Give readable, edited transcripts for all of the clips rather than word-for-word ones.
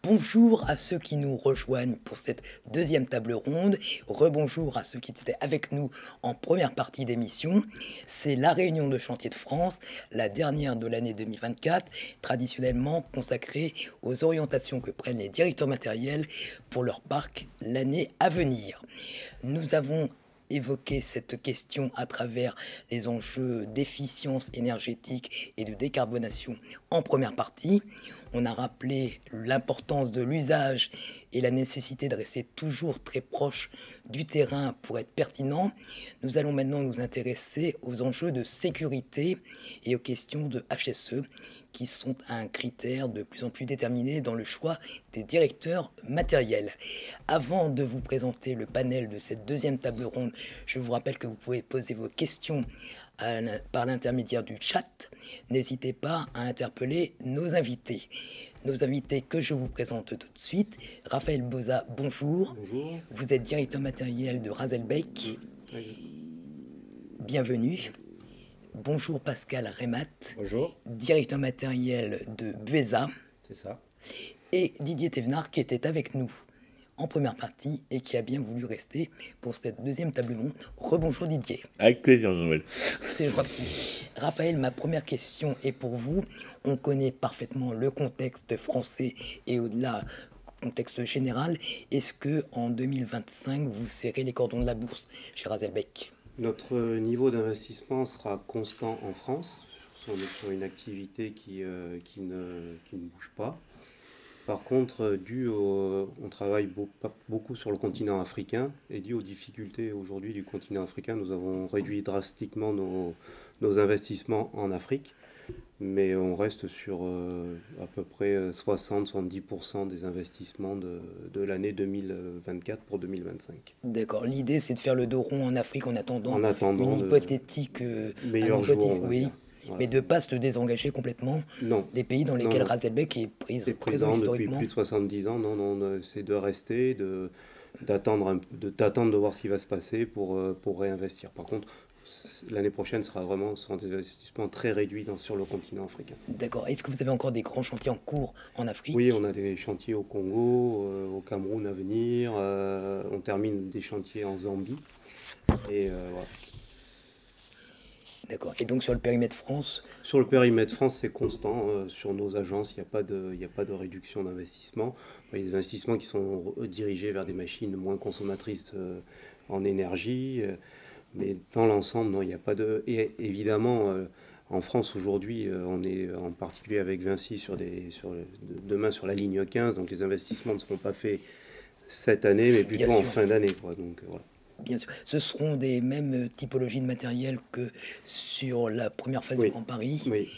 Bonjour à ceux qui nous rejoignent pour cette deuxième table ronde. Rebonjour à ceux qui étaient avec nous en première partie d'émission. C'est la réunion de chantier de France, la dernière de l'année 2024, traditionnellement consacrée aux orientations que prennent les directeurs matériels pour leur parc l'année à venir. Nous avons évoqué cette question à travers les enjeux d'efficience énergétique et de décarbonation en première partie. On a rappelé l'importance de l'usage et la nécessité de rester toujours très proche du terrain pour être pertinent. Nous allons maintenant nous intéresser aux enjeux de sécurité et aux questions de HSE qui sont un critère de plus en plus déterminé dans le choix des directeurs matériels. Avant de vous présenter le panel de cette deuxième table ronde, je vous rappelle que vous pouvez poser vos questions par l'intermédiaire du chat. N'hésitez pas à interpeller nos invités. Nos invités que je vous présente tout de suite. Raphaël Boza, bonjour. Bonjour. Vous êtes directeur matériel de Raselbeck. Bienvenue. Bonjour Pascal Remat. Bonjour. Directeur matériel de Buesa. C'est ça. Et Didier Thévenard qui était avec nous en première partie et qui a bien voulu rester pour cette deuxième table ronde. Rebonjour Didier. Avec plaisir, Jean-Noël. C'est gentil. Raphaël, ma première question est pour vous. On connaît parfaitement le contexte français et au-delà, contexte général. Est-ce que en 2025, vous serrez les cordons de la bourse chez Raselbeck? Notre niveau d'investissement sera constant en France. On est sur une activité qui ne bouge pas. Par contre, on travaille beaucoup sur le continent africain et dû aux difficultés aujourd'hui du continent africain, nous avons réduit drastiquement nos investissements en Afrique. Mais on reste sur à peu près 60-70% des investissements de l'année 2024 pour 2025. D'accord. L'idée, c'est de faire le dos rond en Afrique en attendant une hypothétique meilleur jour, oui. Voilà. Mais de ne pas se désengager complètement des pays dans lesquels Raselbeck est présent historiquement. Depuis plus de 70 ans. Non, c'est de rester, d'attendre de voir ce qui va se passer pour réinvestir. Par contre, l'année prochaine sera vraiment des investissements très réduits sur le continent africain. D'accord. Est-ce que vous avez encore des grands chantiers en cours en Afrique? Oui, on a des chantiers au Congo, au Cameroun à venir. On termine des chantiers en Zambie. Et voilà. D'accord. Et donc sur le périmètre France? Sur le périmètre France, c'est constant. Sur nos agences, il n'y a pas de réduction d'investissement. Il y a des investissements qui sont dirigés vers des machines moins consommatrices en énergie. Mais dans l'ensemble, non, il n'y a pas de... Et évidemment, en France aujourd'hui, on est en particulier avec Vinci demain sur la ligne 15. Donc les investissements ne seront pas faits cette année, mais plutôt en fin d'année. Donc voilà. Bien sûr. Ce seront des mêmes typologies de matériel que sur la première phase du Grand Paris. Oui.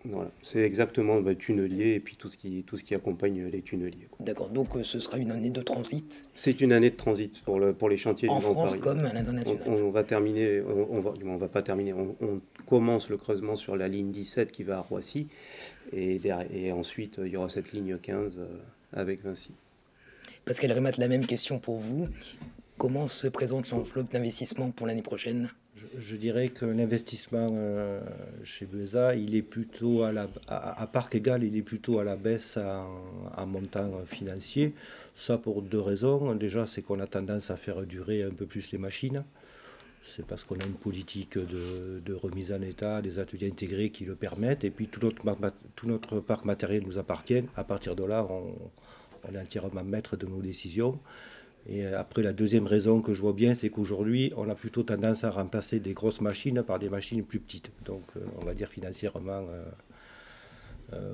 Voilà. C'est exactement tunnelier et puis tout ce qui accompagne les tunneliers. D'accord, donc ce sera une année de transit. C'est une année de transit pour les chantiers du Grand Paris. En France comme à l'international. On va terminer, on va pas terminer, on commence le creusement sur la ligne 17 qui va à Roissy et ensuite il y aura cette ligne 15 avec Vinci. Pascal Remat, la même question pour vous. Comment se présente l'enveloppe d'investissement pour l'année prochaine? Je dirais que l'investissement chez Buesa, il est plutôt à part égal, il est plutôt à la baisse en montant financier. Ça pour deux raisons. Déjà, c'est qu'on a tendance à faire durer un peu plus les machines. C'est parce qu'on a une politique de remise en état, des ateliers intégrés qui le permettent. Et puis tout notre parc matériel nous appartient. À partir de là, on est entièrement maître de nos décisions. Et après, la deuxième raison que je vois bien, c'est qu'aujourd'hui, on a plutôt tendance à remplacer des grosses machines par des machines plus petites. Donc, on va dire financièrement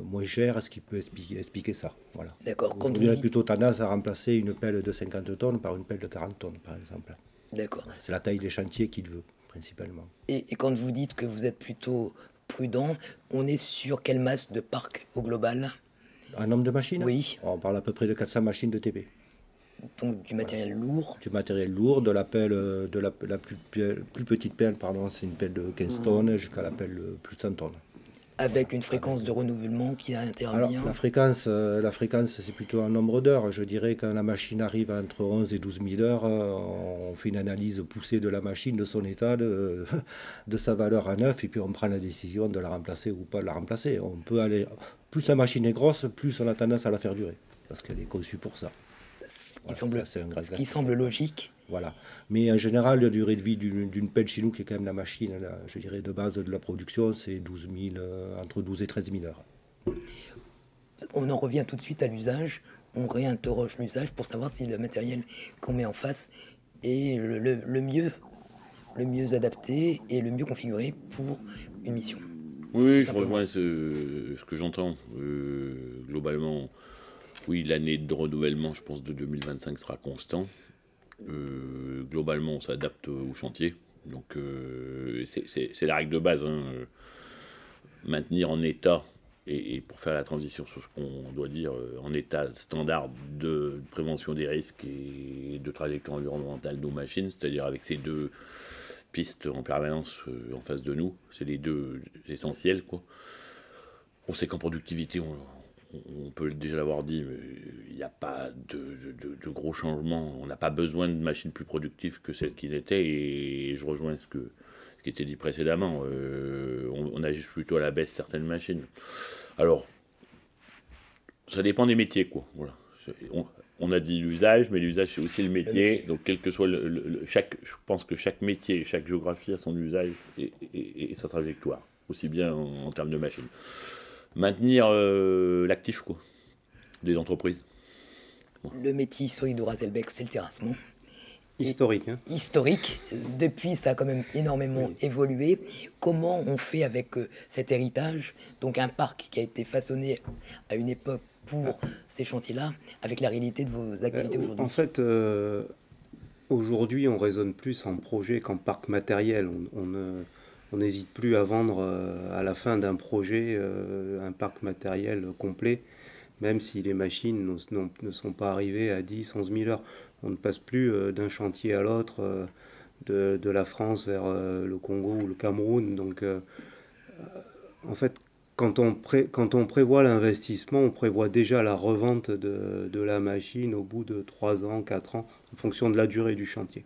moins cher, ce qui peut expliquer ça. Voilà. D'accord. On a plutôt tendance à remplacer une pelle de 50 tonnes par une pelle de 40 tonnes, par exemple. D'accord. C'est la taille des chantiers qui le veut, principalement. Et quand vous dites que vous êtes plutôt prudent, on est sur quelle masse de parc au global? Un nombre de machines? Oui. On parle à peu près de 400 machines de TP. Donc du matériel lourd. Du matériel lourd, de la pelle, la plus petite pelle, pardon, c'est une pelle de 15 tonnes jusqu'à la pelle plus de 100 tonnes. Avec une fréquence de renouvellement qui intervient. Alors la fréquence c'est plutôt un nombre d'heures. Je dirais que quand la machine arrive entre 11 et 12 000 heures, on fait une analyse poussée de la machine, de son état, de sa valeur à neuf, et puis on prend la décision de la remplacer ou pas de la remplacer. On peut aller, plus la machine est grosse, plus on a tendance à la faire durer. parce qu'elle est conçue pour ça. Ce qui, Voilà, semble, ça, c'est un grand ce qui classique. semble logique. Voilà. Mais en général, la durée de vie d'une pelle chez nous, qui est quand même la machine, là, je dirais, de base de la production, c'est 12 000, entre 12 et 13 000 heures. On en revient tout de suite à l'usage. On réinterroge l'usage pour savoir si le matériel qu'on met en face est le mieux adapté et le mieux configuré pour une mission. Oui, je simplement. rejoins ce que j'entends. Globalement, oui, l'année de renouvellement, je pense, de 2025 sera constant. Globalement, on s'adapte au chantier. Donc, c'est la règle de base, hein. Maintenir en état, et pour faire la transition sur ce qu'on doit dire, en état standard de prévention des risques et de trajectoire environnementale de nos machines, c'est-à-dire avec ces deux pistes en permanence en face de nous, c'est les deux essentiels, quoi. On sait qu'en productivité, on peut déjà l'avoir dit, mais il n'y a pas de gros changements. On n'a pas besoin de machines plus productives que celles qui l'étaient, et je rejoins ce qui était dit précédemment. On ajuste plutôt à la baisse certaines machines. Alors, ça dépend des métiers, quoi. Voilà. On a dit l'usage, mais l'usage c'est aussi le métier. Donc, quel que soit je pense que chaque métier, chaque géographie a son usage et sa trajectoire, aussi bien en termes de machines. Maintenir l'actif, quoi, des entreprises. Bon. Le métier historique de Razelbeck, c'est le terrassement. Historique, hein. Historique. Depuis, ça a quand même énormément évolué. Comment on fait avec cet héritage, donc un parc qui a été façonné à une époque pour ces chantiers-là, avec la réalité de vos activités aujourd'hui? En fait, aujourd'hui, on raisonne plus en projet qu'en parc matériel. On n'hésite plus à vendre à la fin d'un projet un parc matériel complet, même si les machines ne sont pas arrivées à 10, 11 000 heures. On ne passe plus d'un chantier à l'autre, de la France vers le Congo ou le Cameroun. Donc, en fait, quand on prévoit l'investissement, on prévoit déjà la revente de la machine au bout de 3 ans, 4 ans, en fonction de la durée du chantier.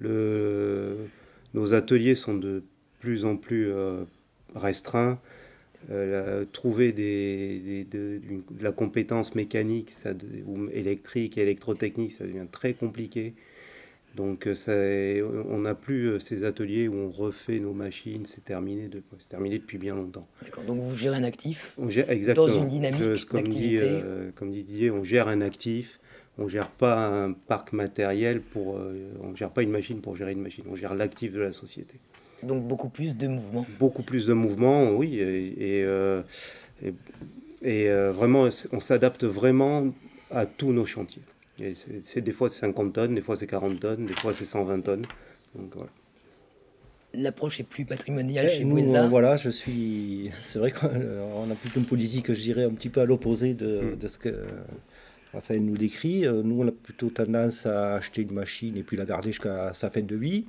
Nos ateliers sont de plus en plus restreints. Trouver de la compétence mécanique ou électrique, électrotechnique, ça devient très compliqué. Donc on n'a plus ces ateliers où on refait nos machines, c'est terminé depuis bien longtemps. D'accord, donc vous gérez un actif Exactement. dans une dynamique d'activité. Comme dit Didier, on gère un actif, on ne gère pas un parc matériel, on ne gère pas une machine pour gérer une machine, on gère l'actif de la société. Donc beaucoup plus de mouvements. Beaucoup plus de mouvements, oui, et vraiment, on s'adapte vraiment à tous nos chantiers. Et des fois c'est 50 tonnes, des fois c'est 40 tonnes, des fois c'est 120 tonnes. Donc, voilà. L'approche est plus patrimoniale chez Nous, Boueza. voilà, c'est vrai qu'on a plutôt une politique, je dirais, un petit peu à l'opposé de ce que Raphaël nous décrit. Nous, on a plutôt tendance à acheter une machine et puis la garder jusqu'à sa fin de vie.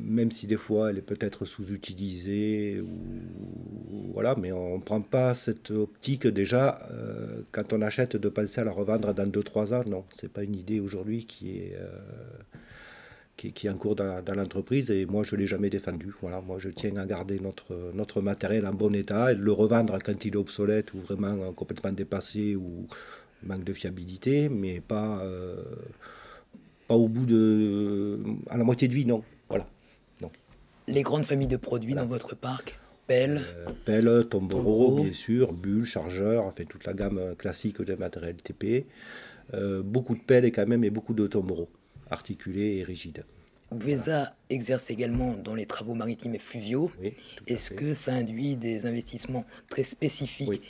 Même si des fois elle est peut-être sous-utilisée, voilà, mais on ne prend pas cette optique déjà, quand on achète, de penser à la revendre dans 2-3 ans. Non, ce n'est pas une idée aujourd'hui qui est en cours dans l'entreprise, et moi je ne l'ai jamais défendu. Voilà, moi je tiens à garder notre matériel en bon état et de le revendre quand il est obsolète ou vraiment complètement dépassé ou manque de fiabilité, mais pas au bout à la moitié de vie, non. Voilà. Non. Les grandes familles de produits dans votre parc, pelle, Tomboro, bien sûr, bulle, chargeur, enfin toute la gamme classique de matériel TP. Beaucoup de pelles quand même, et beaucoup de Tomboro, articulés et rigides. Boueza exerce également dans les travaux maritimes et fluviaux. Oui, Est-ce que ça induit des investissements très spécifiques? Oui.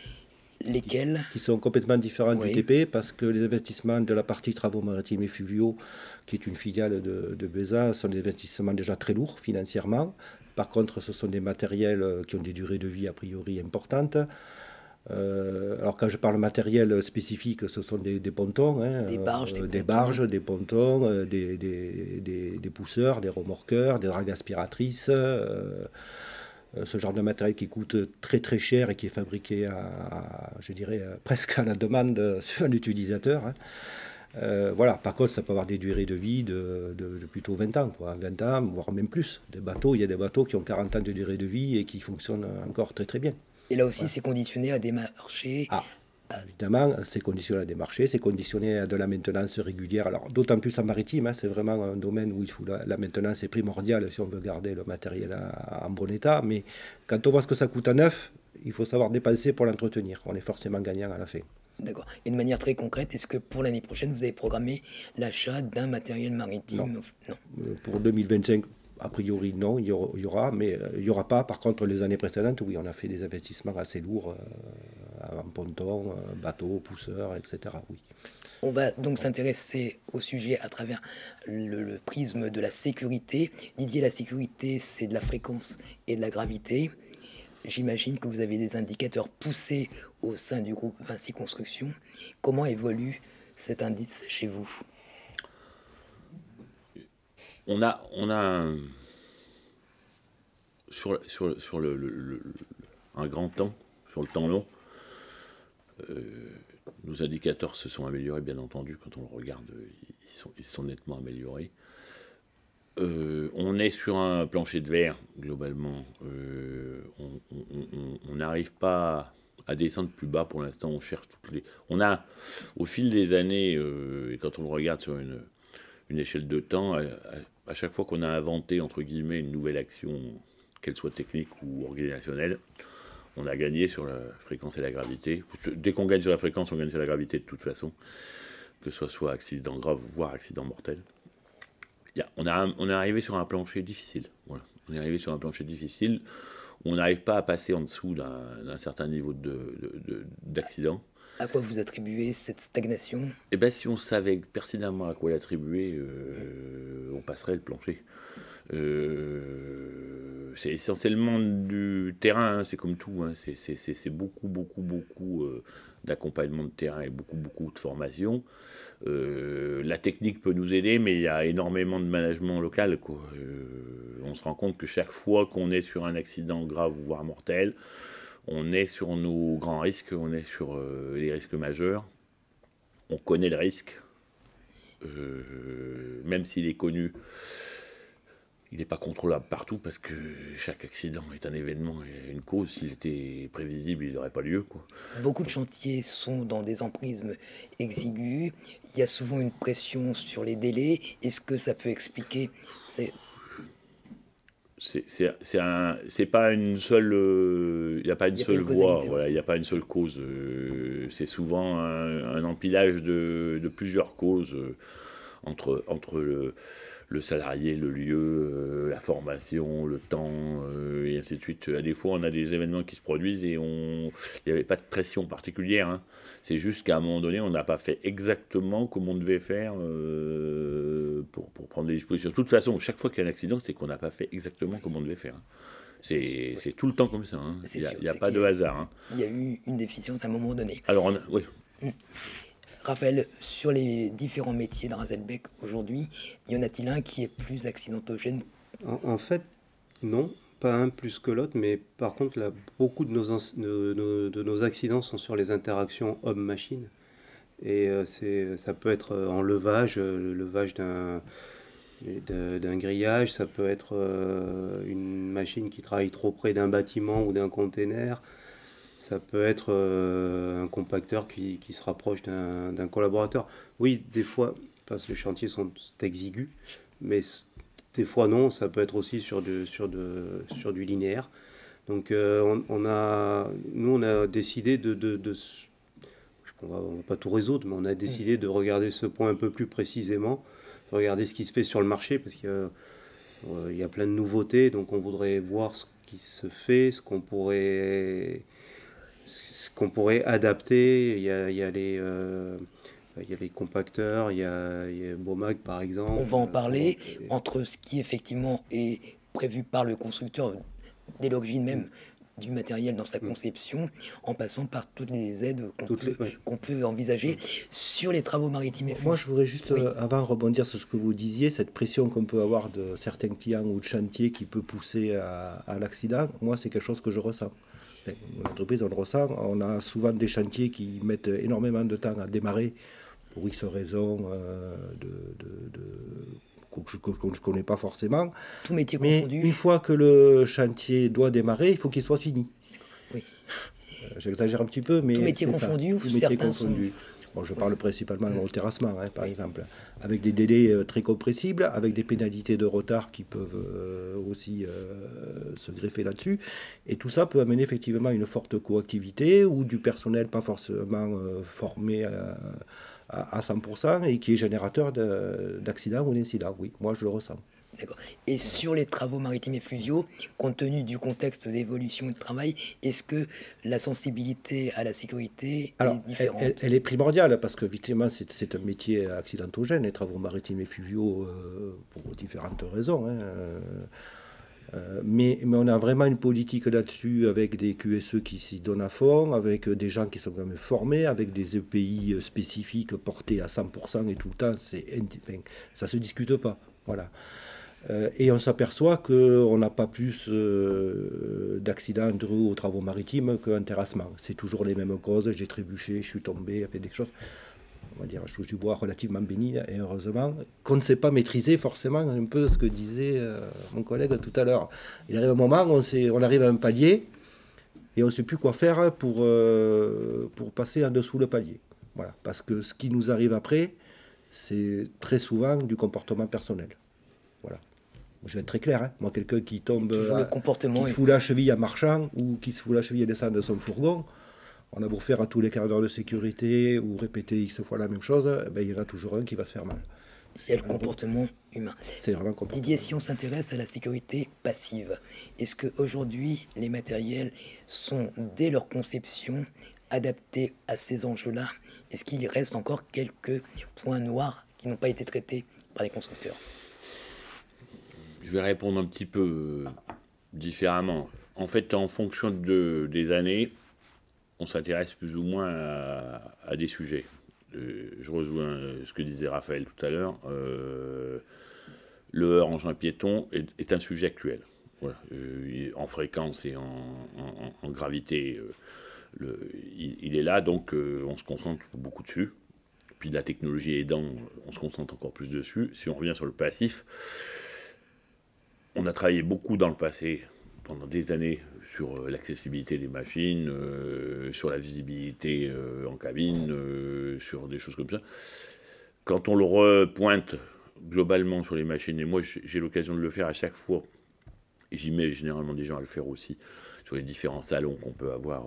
Lesquels? Qui sont complètement différents Oui. du TP, parce que les investissements de la partie travaux maritimes et fluviaux, qui est une filiale de Beza, sont des investissements déjà très lourds financièrement. Par contre, ce sont des matériels qui ont des durées de vie a priori importantes. Alors quand je parle matériel spécifique, ce sont des pontons, hein, des barges, des pontons, des pousseurs, des remorqueurs, des dragues aspiratrices. Ce genre de matériel qui coûte très très cher et qui est fabriqué je dirais, presque à la demande sur l'utilisateur. Hein. Voilà. Par contre, ça peut avoir des durées de vie de plutôt 20 ans, quoi. 20 ans, voire même plus. Il y a des bateaux qui ont 40 ans de durée de vie et qui fonctionnent encore très très bien. Et là aussi, c'est conditionné à des marchés Évidemment, c'est conditionné à des marchés, c'est conditionné à de la maintenance régulière. Alors, d'autant plus en maritime, hein, c'est vraiment un domaine où il faut la maintenance est primordiale si on veut garder le matériel en bon état. Mais quand on voit ce que ça coûte à neuf, il faut savoir dépenser pour l'entretenir. On est forcément gagnant à la fin. D'accord. Et de manière très concrète, est-ce que pour l'année prochaine, vous avez programmé l'achat d'un matériel maritime? Non. Pour 2025, a priori, non, il y aura, mais il n'y aura pas. Par contre, les années précédentes, oui, on a fait des investissements assez lourds en ponton, bateaux, pousseurs, etc. Oui. On va donc s'intéresser au sujet à travers le prisme de la sécurité. Didier, la sécurité, c'est de la fréquence et de la gravité. J'imagine que vous avez des indicateurs poussés au sein du groupe Vinci Construction. Comment évolue cet indice chez vous? On a sur un grand temps, sur le temps long, nos indicateurs se sont améliorés, bien entendu. Quand on le regarde, ils sont nettement améliorés. On est sur un plancher de verre, globalement. On n'arrive pas à descendre plus bas pour l'instant. On cherche on a, au fil des années, et quand on le regarde sur une échelle de temps, à chaque fois qu'on a inventé, entre guillemets, une nouvelle action, qu'elle soit technique ou organisationnelle, on a gagné sur la fréquence et la gravité. Dès qu'on gagne sur la fréquence, on gagne sur la gravité de toute façon, que ce soit accident grave, voire accident mortel. On est arrivé sur un plancher difficile. Voilà. On est arrivé sur un plancher difficile où on n'arrive pas à passer en dessous d'un certain niveau d'accident. À quoi vous attribuez cette stagnation? Eh bien, si on savait pertinemment à quoi l'attribuer, on passerait le plancher. C'est essentiellement du terrain, hein, c'est comme tout. Hein, c'est beaucoup d'accompagnement de terrain et beaucoup de formation. La technique peut nous aider, mais il y a énormément de management local, quoi. On se rend compte que chaque fois qu'on est sur un accident grave, voire mortel, on est sur nos grands risques, on est sur les risques majeurs. On connaît le risque, même s'il est connu. Il n'est pas contrôlable partout parce que chaque accident est un événement et une cause. S'il était prévisible, il n'aurait pas lieu, quoi. Beaucoup de chantiers sont dans des emprismes exigus. Il y a souvent une pression sur les délais. Est-ce que ça peut expliquer C'est pas une seule, il n'y a pas une seule voie, voilà, il n'y a pas une seule cause. C'est souvent un empilage de plusieurs causes entre le salarié, le lieu, la formation, le temps, et ainsi de suite. Des fois, on a des événements qui se produisent et il n'y avait pas de pression particulière. Hein. C'est juste qu'à un moment donné, on n'a pas fait exactement comme on devait faire pour prendre des dispositions. De toute façon, chaque fois qu'il y a un accident, c'est qu'on n'a pas fait exactement comme on devait faire. Hein. C'est tout le temps comme ça. Hein. Il n'y a pas de hasard. Hein. Il y a eu une déficience à un moment donné. Alors, oui. Raphaël, sur les différents métiers dans Razelbeck aujourd'hui, y en a-t-il un qui est plus accidentogène? En fait, non, pas un plus que l'autre, mais par contre, là, beaucoup de nos accidents sont sur les interactions homme-machine. Et ça peut être en levage, le levage d'un grillage, ça peut être une machine qui travaille trop près d'un bâtiment ou d'un container. Ça peut être un compacteur qui se rapproche d'un collaborateur. Oui, des fois, parce que les chantiers sont exigus, mais des fois non, ça peut être aussi sur du linéaire. Donc nous, on a décidé on va pas tout résoudre, mais on a décidé de regarder ce point un peu plus précisément, de regarder ce qui se fait sur le marché, parce qu'il y a plein de nouveautés, donc on voudrait voir ce qui se fait, ce qu'on pourrait adapter. Il y a les compacteurs, il y a Bomag par exemple. On va en parler. Entre ce qui effectivement est prévu par le constructeur dès l'origine même du matériel dans sa conception, en passant par toutes les aides qu'on peut envisager sur les travaux maritimes. Moi, je voudrais juste, avant, rebondir sur ce que vous disiez, cette pression qu'on peut avoir de certains clients ou de chantiers qui peut pousser à l'accident. Moi, c'est quelque chose que je ressens. L'entreprise, on le ressent. On a souvent des chantiers qui mettent énormément de temps à démarrer pour X raisons que je ne connais pas forcément. Tout métier mais confondu. Une fois que le chantier doit démarrer, il faut qu'il soit fini. Oui. J'exagère un petit peu, mais tout métier c'est ça. confondu, ou Tout métier certains confondu. Bon, je parle principalement au terrassement, par exemple, avec des délais très compressibles, avec des pénalités de retard qui peuvent aussi se greffer là-dessus. Et tout ça peut amener effectivement une forte coactivité ou du personnel pas forcément formé à 100% et qui est générateur d'accidents ou d'incidents. Oui, moi je le ressens. D'accord. Et sur les travaux maritimes et fluviaux, compte tenu du contexte d'évolution et de travail, est-ce que la sensibilité à la sécurité Alors, est différente? elle est primordiale parce que effectivement c'est un métier accidentogène, les travaux maritimes et fluviaux, pour différentes raisons. Mais on a vraiment une politique là-dessus avec des QSE qui s'y donnent à fond, avec des gens qui sont quand même formés, avec des EPI spécifiques portés à 100% et tout le temps. Ça ne se discute pas. Voilà. Et on s'aperçoit qu'on n'a pas plus d'accidents aux travaux maritimes qu'un terrassement. C'est toujours les mêmes causes. J'ai trébuché, je suis tombé, fait des choses, on va dire, je du bois relativement bénigne, et heureusement qu'on ne sait pas maîtriser forcément un peu ce que disait mon collègue tout à l'heure. Il arrive un moment où on arrive à un palier et on ne sait plus quoi faire pour passer en dessous le palier. Voilà. Parce que ce qui nous arrive après, c'est très souvent du comportement personnel. Voilà. Je vais être très clair, moi quelqu'un qui tombe, qui se fout la cheville en marchant ou qui se fout la cheville en descendant de son fourgon, on a beau faire à tous les quarts d'heure de sécurité ou répéter X fois la même chose, il y en a toujours un qui va se faire mal. C'est le comportement humain. C'est vraiment comportement. Didier, si on s'intéresse à la sécurité passive, est-ce qu'aujourd'hui les matériels sont, dès leur conception, adaptés à ces enjeux-là? Est-ce qu'il reste encore quelques points noirs qui n'ont pas été traités par les constructeurs? Je vais répondre un petit peu différemment. En fait, en fonction des années, on s'intéresse plus ou moins à des sujets. Je rejoins ce que disait Raphaël tout à l'heure. Le heurt engin piéton est un sujet actuel. Voilà. En fréquence et en gravité, il est là, donc on se concentre beaucoup dessus. Puis la technologie aidant, on se concentre encore plus dessus. Si on revient sur le passif, on a travaillé beaucoup dans le passé, pendant des années, sur l'accessibilité des machines, sur la visibilité en cabine, sur des choses comme ça. Quand on le repointe globalement sur les machines, et moi j'ai l'occasion de le faire à chaque fois, et j'y mets généralement des gens à le faire aussi, sur les différents salons qu'on peut avoir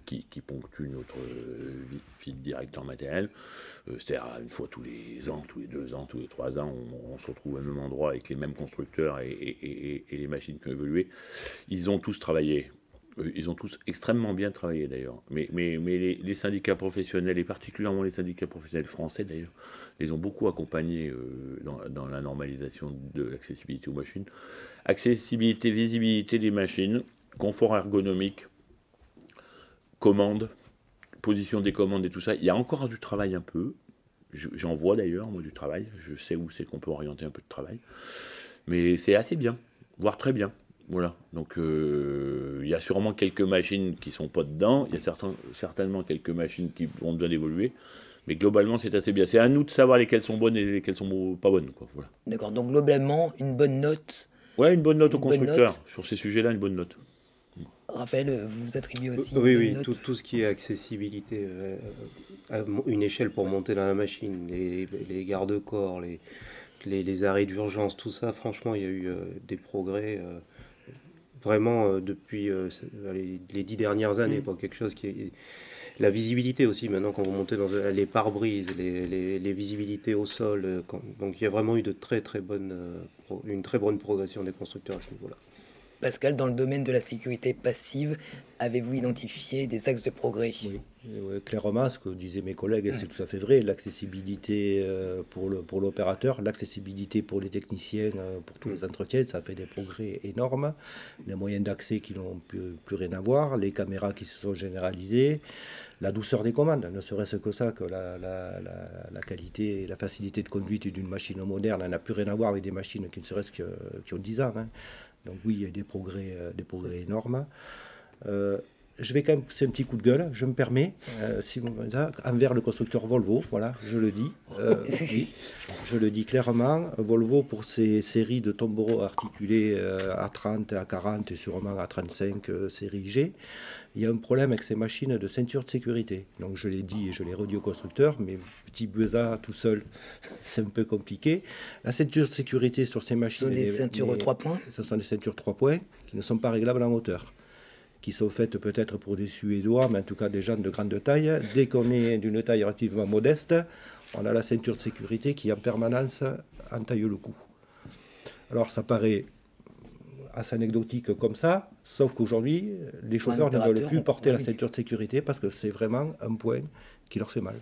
qui ponctuent notre vie de directeur matériel. C'est-à-dire une fois tous les ans, tous les 2 ans, tous les 3 ans, on se retrouve au même endroit avec les mêmes constructeurs et les machines qui ont évolué. Ils ont tous travaillé. Ils ont tous extrêmement bien travaillé d'ailleurs. Mais les syndicats professionnels, et particulièrement les syndicats professionnels français d'ailleurs, les ont beaucoup accompagnés dans la normalisation de l'accessibilité aux machines. Accessibilité, visibilité des machines, confort ergonomique, commande, position des commandes et tout ça. Il y a encore du travail un peu. J'en vois d'ailleurs, moi, du travail. Je sais où c'est qu'on peut orienter un peu de travail. Mais c'est assez bien, voire très bien. Voilà. Donc, il y a sûrement quelques machines qui ne sont pas dedans. Il y a certainement quelques machines qui ont besoin d'évoluer. Mais globalement, c'est assez bien. C'est à nous de savoir lesquelles sont bonnes et lesquelles sont pas bonnes, quoi. Voilà. D'accord. Donc, globalement, une bonne note. Ouais, une bonne note au constructeur. Sur ces sujets-là, une bonne note. Raphaël, vous attribuez aussi oui, tout ce qui est accessibilité, à une échelle pour monter dans la machine, les garde-corps, les arrêts d'urgence, tout ça, franchement, il y a eu des progrès vraiment depuis les 10 dernières années. Quelque chose qui est... La visibilité aussi, maintenant, quand vous montez dans les pare-brises, les visibilités au sol, donc il y a vraiment eu une très bonne progression des constructeurs à ce niveau-là. Pascal, dans le domaine de la sécurité passive, avez-vous identifié des axes de progrès? Oui, clairement, ce que disaient mes collègues, c'est tout à fait vrai. L'accessibilité pour l'opérateur, l'accessibilité pour les techniciens, pour tous les entretiens, ça fait des progrès énormes. Les moyens d'accès qui n'ont plus rien à voir, les caméras qui se sont généralisées, la douceur des commandes, ne serait-ce que ça, que la qualité et la facilité de conduite d'une machine moderne n'a plus rien à voir avec des machines qui ne serait-ce qui ont 10 ans. Donc oui, il y a des progrès énormes. je vais quand même pousser un petit coup de gueule, je me permets, envers le constructeur Volvo, voilà, je le dis. Oui, je le dis clairement. Volvo, pour ses séries de tombereaux articulés A30, A40 et sûrement A35 série G, il y a un problème avec ces machines de ceinture de sécurité. Donc je l'ai dit et je l'ai redit au constructeur, mais petit Beza tout seul, c'est un peu compliqué. La ceinture de sécurité sur ces machines... Ce sont des ceintures 3 points. Ce sont des ceintures 3 points qui ne sont pas réglables en hauteur, qui sont faites peut-être pour des Suédois, mais en tout cas des gens de grande taille. Dès qu'on est d'une taille relativement modeste, on a la ceinture de sécurité qui en permanence entaille le cou. Alors ça paraît assez anecdotique comme ça, sauf qu'aujourd'hui, les chauffeurs ne veulent plus porter la ceinture de sécurité parce que c'est vraiment un point qui leur fait mal.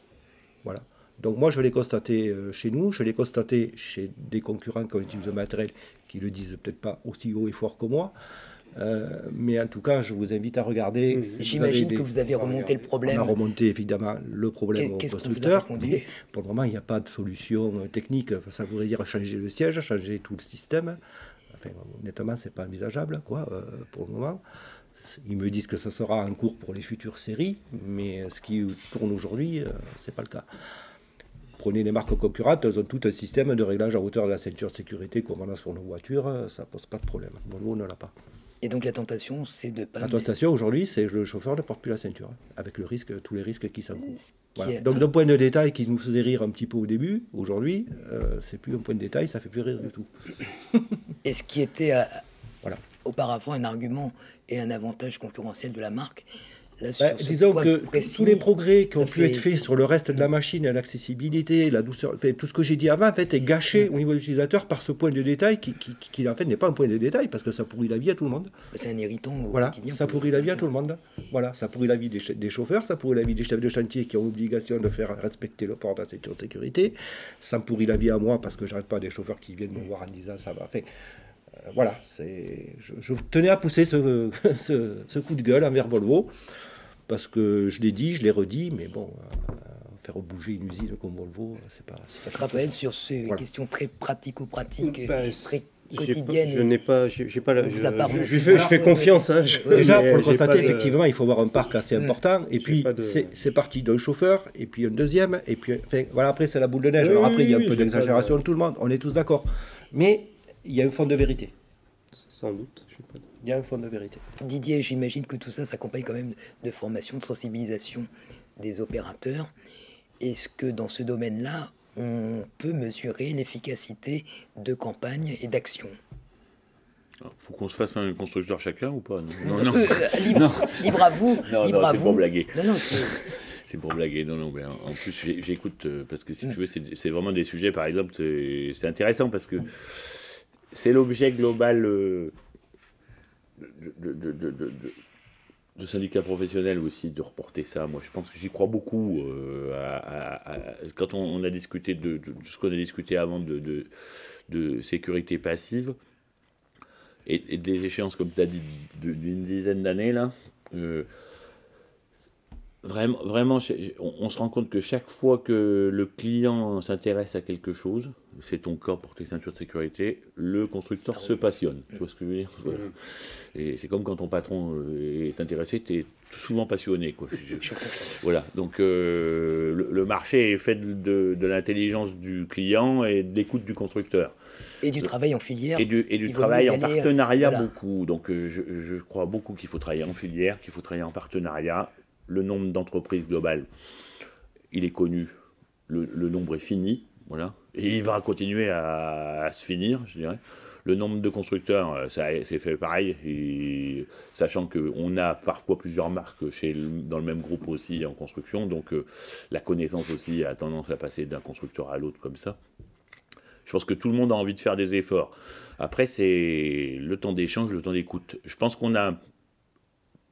Voilà. Donc moi je l'ai constaté chez nous, je l'ai constaté chez des concurrents qui utilisent le matériel qui le disent peut-être pas aussi haut et fort que moi. Mais en tout cas, je vous invite à regarder. J'imagine que vous avez remonté le problème. On a remonté évidemment le problème au constructeur. Mais pour le moment, il n'y a pas de solution technique. Ça voudrait dire changer le siège, changer tout le système. Enfin, honnêtement, c'est pas envisageable, quoi, pour le moment. Ils me disent que ça sera en cours pour les futures séries, mais ce qui tourne aujourd'hui, c'est pas le cas. Prenez les marques concurrentes, elles ont tout un système de réglage à hauteur de la ceinture de sécurité comme on a sur nos voitures, ça pose pas de problème. Volvo ne l'a pas. Et donc la tentation, c'est de pas... La tentation aujourd'hui, c'est que le chauffeur ne porte plus la ceinture, avec tous les risques qui s'encourent. Voilà. Donc d'un point de détail qui nous faisait rire un petit peu au début, aujourd'hui, c'est plus un point de détail, ça fait plus rire du tout. Et ce qui était auparavant un argument et un avantage concurrentiel de la marque, là, disons que tous les progrès qui ont pu être faits sur le reste de la machine, l'accessibilité, la douceur, tout ce que j'ai dit avant en fait, est gâché au niveau de l'utilisateur par ce point de détail qui en fait n'est pas un point de détail parce que ça pourrit la vie à tout le monde. C'est un irritant au voilà, quotidien. Ça pourrit la vie à tout le monde. Voilà, ça pourrit la vie des chauffeurs, ça pourrit la vie des chefs de chantier qui ont l'obligation de faire respecter le port de la ceinture de sécurité. Ça me pourrit la vie à moi parce que j'arrête pas des chauffeurs qui viennent me voir en disant ça va. Enfin, voilà, je tenais à pousser ce coup de gueule envers Volvo, parce que je l'ai dit, je l'ai redit, mais bon, faire bouger une usine comme Volvo, c'est pas Raphaël, sur ces questions très pratico-pratiques, très quotidiennes. Je fais confiance. Hein, déjà, pour le constater, effectivement, il faut avoir un parc assez important, et puis c'est parti d'un chauffeur, et puis un deuxième, et puis, enfin, voilà, après c'est la boule de neige. Alors après, il y a un peu d'exagération de tout le monde, on est tous d'accord. Mais il y a un fond de vérité. Sans doute. Il y a un fond de vérité. Didier, j'imagine que tout ça s'accompagne quand même de formation, de sensibilisation des opérateurs. Est-ce que dans ce domaine-là, on peut mesurer l'efficacité de campagne et d'action? Faut qu'on se fasse un constructeur chacun ou pas? Non. Libre à vous. Non, c'est pour blaguer. Non, c'est pour blaguer. Non, mais en plus, j'écoute, parce que si tu veux, c'est vraiment des sujets, par exemple, c'est intéressant parce que c'est l'objet global de syndicats professionnels aussi, de reporter ça. Moi, je pense que j'y crois beaucoup. Quand on a discuté de ce qu'on a discuté avant de sécurité passive et des échéances, comme tu as dit, d'une dizaine d'années, là, vraiment, on se rend compte que chaque fois que le client s'intéresse à quelque chose, c'est ton cas pour tes ceintures de sécurité, le constructeur se passionne. Tu vois ce que je veux dire? Voilà. Et c'est comme quand ton patron est intéressé, tu es souvent passionné, quoi. Voilà. Donc le marché est fait de l'intelligence du client et de l'écoute du constructeur. Et du travail en filière. Et du travail en partenariat, voilà. Beaucoup. Donc je crois beaucoup qu'il faut travailler en filière, qu'il faut travailler en partenariat. Le nombre d'entreprises globales, il est connu, le nombre est fini, voilà, et il va continuer à se finir, je dirais. Le nombre de constructeurs, c'est fait pareil, et sachant qu'on a parfois plusieurs marques dans le même groupe aussi en construction, donc la connaissance aussi a tendance à passer d'un constructeur à l'autre comme ça. Je pense que tout le monde a envie de faire des efforts. Après, c'est le temps d'échange, le temps d'écoute. Je pense qu'on a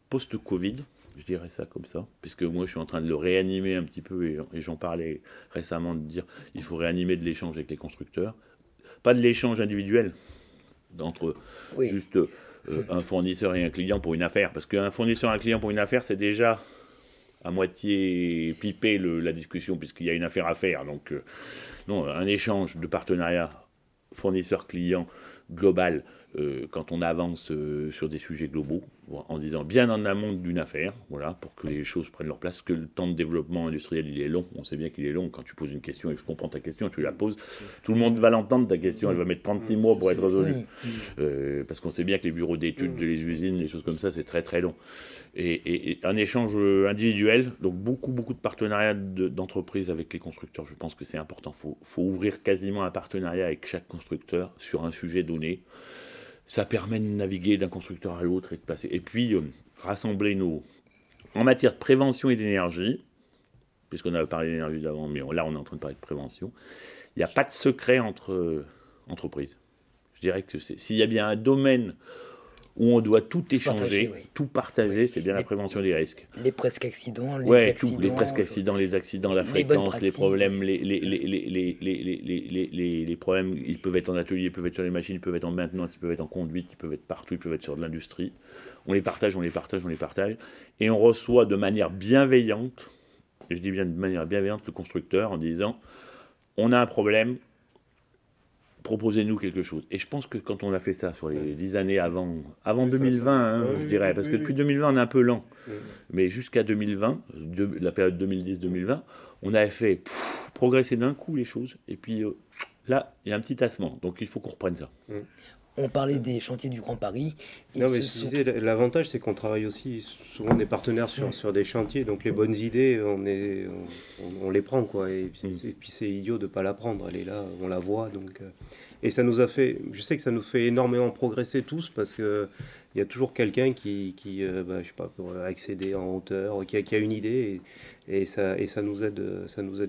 post-Covid, je dirais ça comme ça, puisque moi je suis en train de le réanimer un petit peu, et j'en parlais récemment, de dire il faut réanimer de l'échange avec les constructeurs, pas de l'échange individuel entre juste un fournisseur et un client pour une affaire, parce qu'un fournisseur et un client pour une affaire, c'est déjà à moitié pipé la discussion, puisqu'il y a une affaire à faire. Donc non, un échange de partenariat fournisseur-client global, quand on avance sur des sujets globaux, en disant bien en amont d'une affaire, voilà, pour que les choses prennent leur place, que le temps de développement industriel, il est long. On sait bien qu'il est long. Quand tu poses une question, et je comprends ta question, tu la poses, tout le monde va l'entendre, ta question, elle va mettre 36 mois pour être résolue. Parce qu'on sait bien que les bureaux d'études de les usines, les choses comme ça, c'est très très long. Et un échange individuel, donc beaucoup de partenariats d'entreprises avec les constructeurs, je pense que c'est important. Faut ouvrir quasiment un partenariat avec chaque constructeur sur un sujet donné. Ça permet de naviguer d'un constructeur à l'autre et de passer. Et puis, rassembler nos... En matière de prévention et d'énergie, puisqu'on avait parlé d'énergie d'avant, mais là, on est en train de parler de prévention, il n'y a pas de secret entre entreprises. Je dirais que s'il y a bien un domaine où on doit tout échanger, tout partager, c'est bien la prévention des risques. Les presque accidents, les accidents. Les presque accidents, les accidents, la fréquence, les problèmes, les problèmes, ils peuvent être en atelier, ils peuvent être sur les machines, ils peuvent être en maintenance, ils peuvent être en conduite, ils peuvent être partout, ils peuvent être sur de l'industrie. On les partage, et on reçoit de manière bienveillante, et je dis bien de manière bienveillante, le constructeur en disant, on a un problème, proposez-nous quelque chose. Et je pense que quand on a fait ça sur les 10 années avant 2020, je dirais, parce que depuis 2020, on est un peu lent, mais jusqu'à 2020, la période 2010-2020, on avait fait progresser d'un coup les choses, et puis là, il y a un petit tassement, donc il faut qu'on reprenne ça. On parlait des chantiers du Grand Paris. Non, mais je disais, l'avantage, c'est qu'on travaille aussi souvent des partenaires sur des chantiers. Donc les bonnes idées, on les prend, quoi. Et puis c'est idiot de ne pas la prendre. Elle est là, on la voit. Donc, et ça nous a fait, je sais que ça nous fait énormément progresser tous, parce qu'il y a toujours quelqu'un qui je sais pas, pour accéder en hauteur, qui a une idée. Et ça nous aide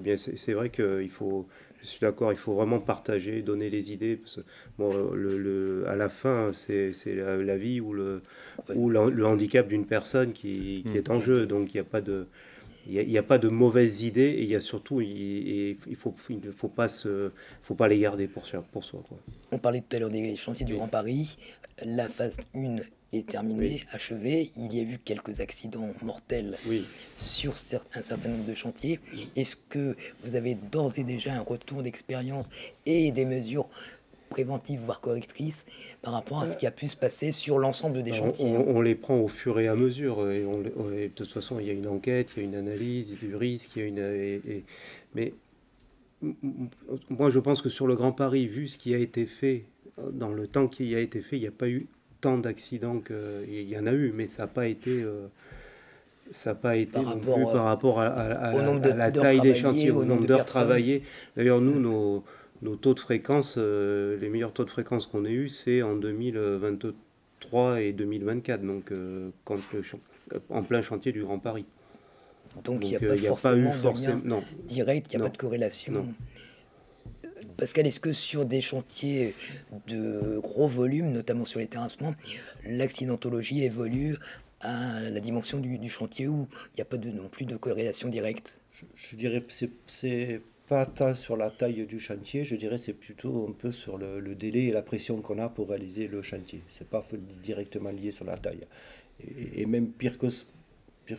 bien. C'est vrai qu'il faut... Je suis d'accord, il faut vraiment partager, donner les idées. Parce que, bon, à la fin, c'est la vie ou le handicap d'une personne qui est en jeu. Donc, il n'y a pas de mauvaises idées. Et il y a surtout, il ne faut pas les garder pour soi. Quoi. On parlait tout à l'heure des chantiers du Grand Paris. La phase 1 est terminée, achevée. Il y a eu quelques accidents mortels sur un certain nombre de chantiers. Est-ce que vous avez d'ores et déjà un retour d'expérience et des mesures préventives, voire correctrices, par rapport à ce qui a pu se passer sur l'ensemble des chantiers? On les prend au fur et à mesure. Et de toute façon, il y a une enquête, il y a une analyse, il y a du risque, mais moi, je pense que sur le Grand Paris, vu ce qui a été fait, dans le temps qui a été fait, il n'y a pas eu tant d'accidents qu'il y en a eu, mais ça n'a pas été non plus par rapport à la taille des chantiers, au nombre d'heures travaillées. D'ailleurs, nous, nos taux de fréquence, les meilleurs taux de fréquence qu'on ait eu, c'est en 2023 et 2024, donc en plein chantier du Grand Paris. Donc il n'y a pas eu forcément direct, il n'y a pas de corrélation. Non. Pascal, est-ce que sur des chantiers de gros volume, notamment sur les terrassements, l'accidentologie évolue à la dimension du chantier où il n'y a pas non plus de corrélation directe? Je dirais que c'est pas tant sur la taille du chantier, je dirais c'est plutôt un peu sur le délai et la pression qu'on a pour réaliser le chantier. C'est pas directement lié sur la taille. Et même pire que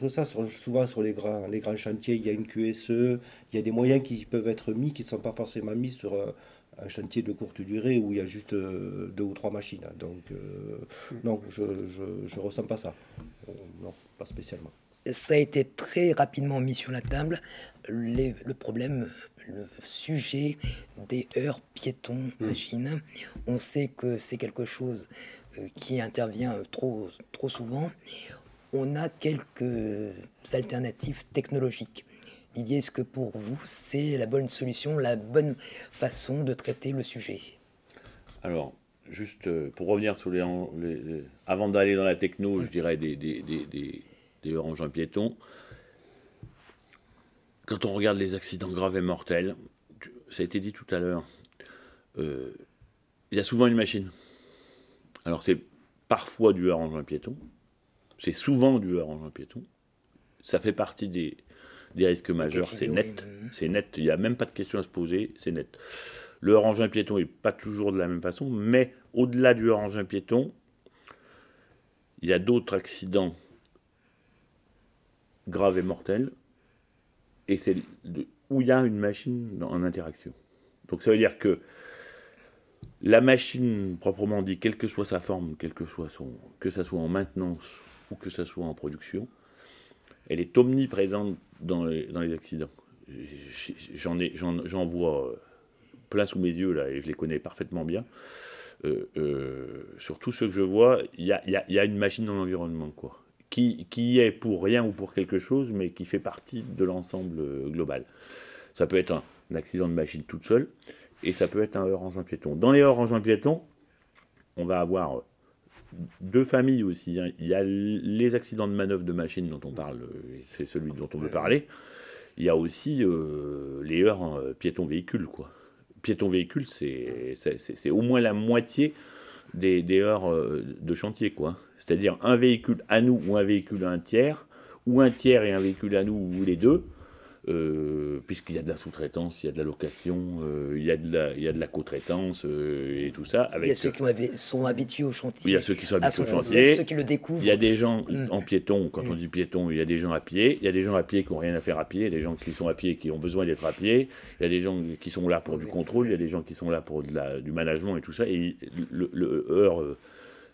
ça, souvent sur les grands chantiers, il y a une QSE, il y a des moyens qui peuvent être mis, qui ne sont pas forcément mis sur un chantier de courte durée où il y a juste 2 ou 3 machines. Donc, non, je ne ressens pas ça. Non, pas spécialement. Ça a été très rapidement mis sur la table, le problème, le sujet des heurts piétons machines. On sait que c'est quelque chose qui intervient trop souvent. On a quelques alternatives technologiques. Didier, est-ce que pour vous, c'est la bonne solution, la bonne façon de traiter le sujet? Alors, juste pour revenir sur avant d'aller dans la techno, je dirais des heurts engins piétons. Quand on regarde les accidents graves et mortels, ça a été dit tout à l'heure, il y a souvent une machine. Alors, c'est parfois du heurt engin piéton. C'est souvent du heurt engin piéton. Ça fait partie des risques majeurs, c'est net. C'est net, il n'y a même pas de question à se poser, c'est net. Le heurt engin piéton n'est pas toujours de la même façon, mais au-delà du heurt engin piéton, il y a d'autres accidents graves et mortels, et c'est où il y a une machine en interaction. Donc ça veut dire que La machine, proprement dit, quelle que soit sa forme, que ça soit en maintenance ou que ça soit en production, elle est omniprésente dans les accidents. J'en vois plein sous mes yeux, là, et je les connais parfaitement bien. Sur tous ceux que je vois, il y a une machine dans l'environnement, quoi. Qui est pour rien ou pour quelque chose, mais qui fait partie de l'ensemble global. Ça peut être un accident de machine toute seule, et ça peut être un hors-engin piéton. Dans les hors-engins piétons, on va avoir deux familles aussi, hein. Il y a les accidents de manœuvre de machine dont on parle, et c'est celui dont on veut parler. Il y a aussi les heurts piétons-véhicules, quoi. Piéton-véhicule, c'est au moins la moitié des heurts de chantier, quoi. C'est-à-dire un véhicule à nous ou un véhicule à un tiers et un véhicule à nous ou les deux, puisqu'il y a de la sous-traitance, il y a de la location, il y a de la co-traitance et tout ça. Il y a ceux qui sont habitués au chantier. Il y a ceux qui sont habitués au chantier. chantier. Ceux qui le découvrent. Il y a des gens en piéton, quand on dit piéton, il y a des gens à pied. Il y a des gens à pied qui n'ont rien à faire à pied. Il y a des gens qui sont à pied et qui ont besoin d'être à pied. Il y a des gens qui sont là pour du contrôle. Il y a des gens qui sont là pour du management et tout ça. Et le heurt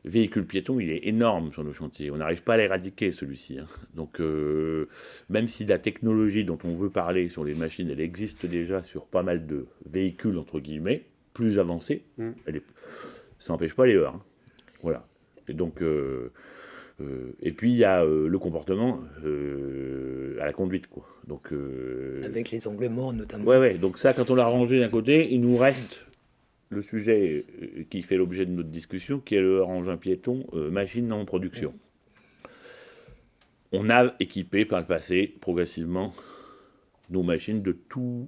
véhicule piéton, il est énorme sur nos chantiers. On n'arrive pas à l'éradiquer, celui-ci, hein. Donc, même si la technologie dont on veut parler sur les machines, elle existe déjà sur pas mal de véhicules, entre guillemets, plus avancés, ça n'empêche pas les heurts, hein. Voilà. Et donc, et puis, il y a le comportement à la conduite, quoi. Donc, avec les angles morts, notamment. Ouais. Donc ça, quand on l'a rangé d'un côté, il nous reste le sujet qui fait l'objet de notre discussion, qui est le hors-engin piéton, machine en production. On a équipé par le passé, progressivement, nos machines de tous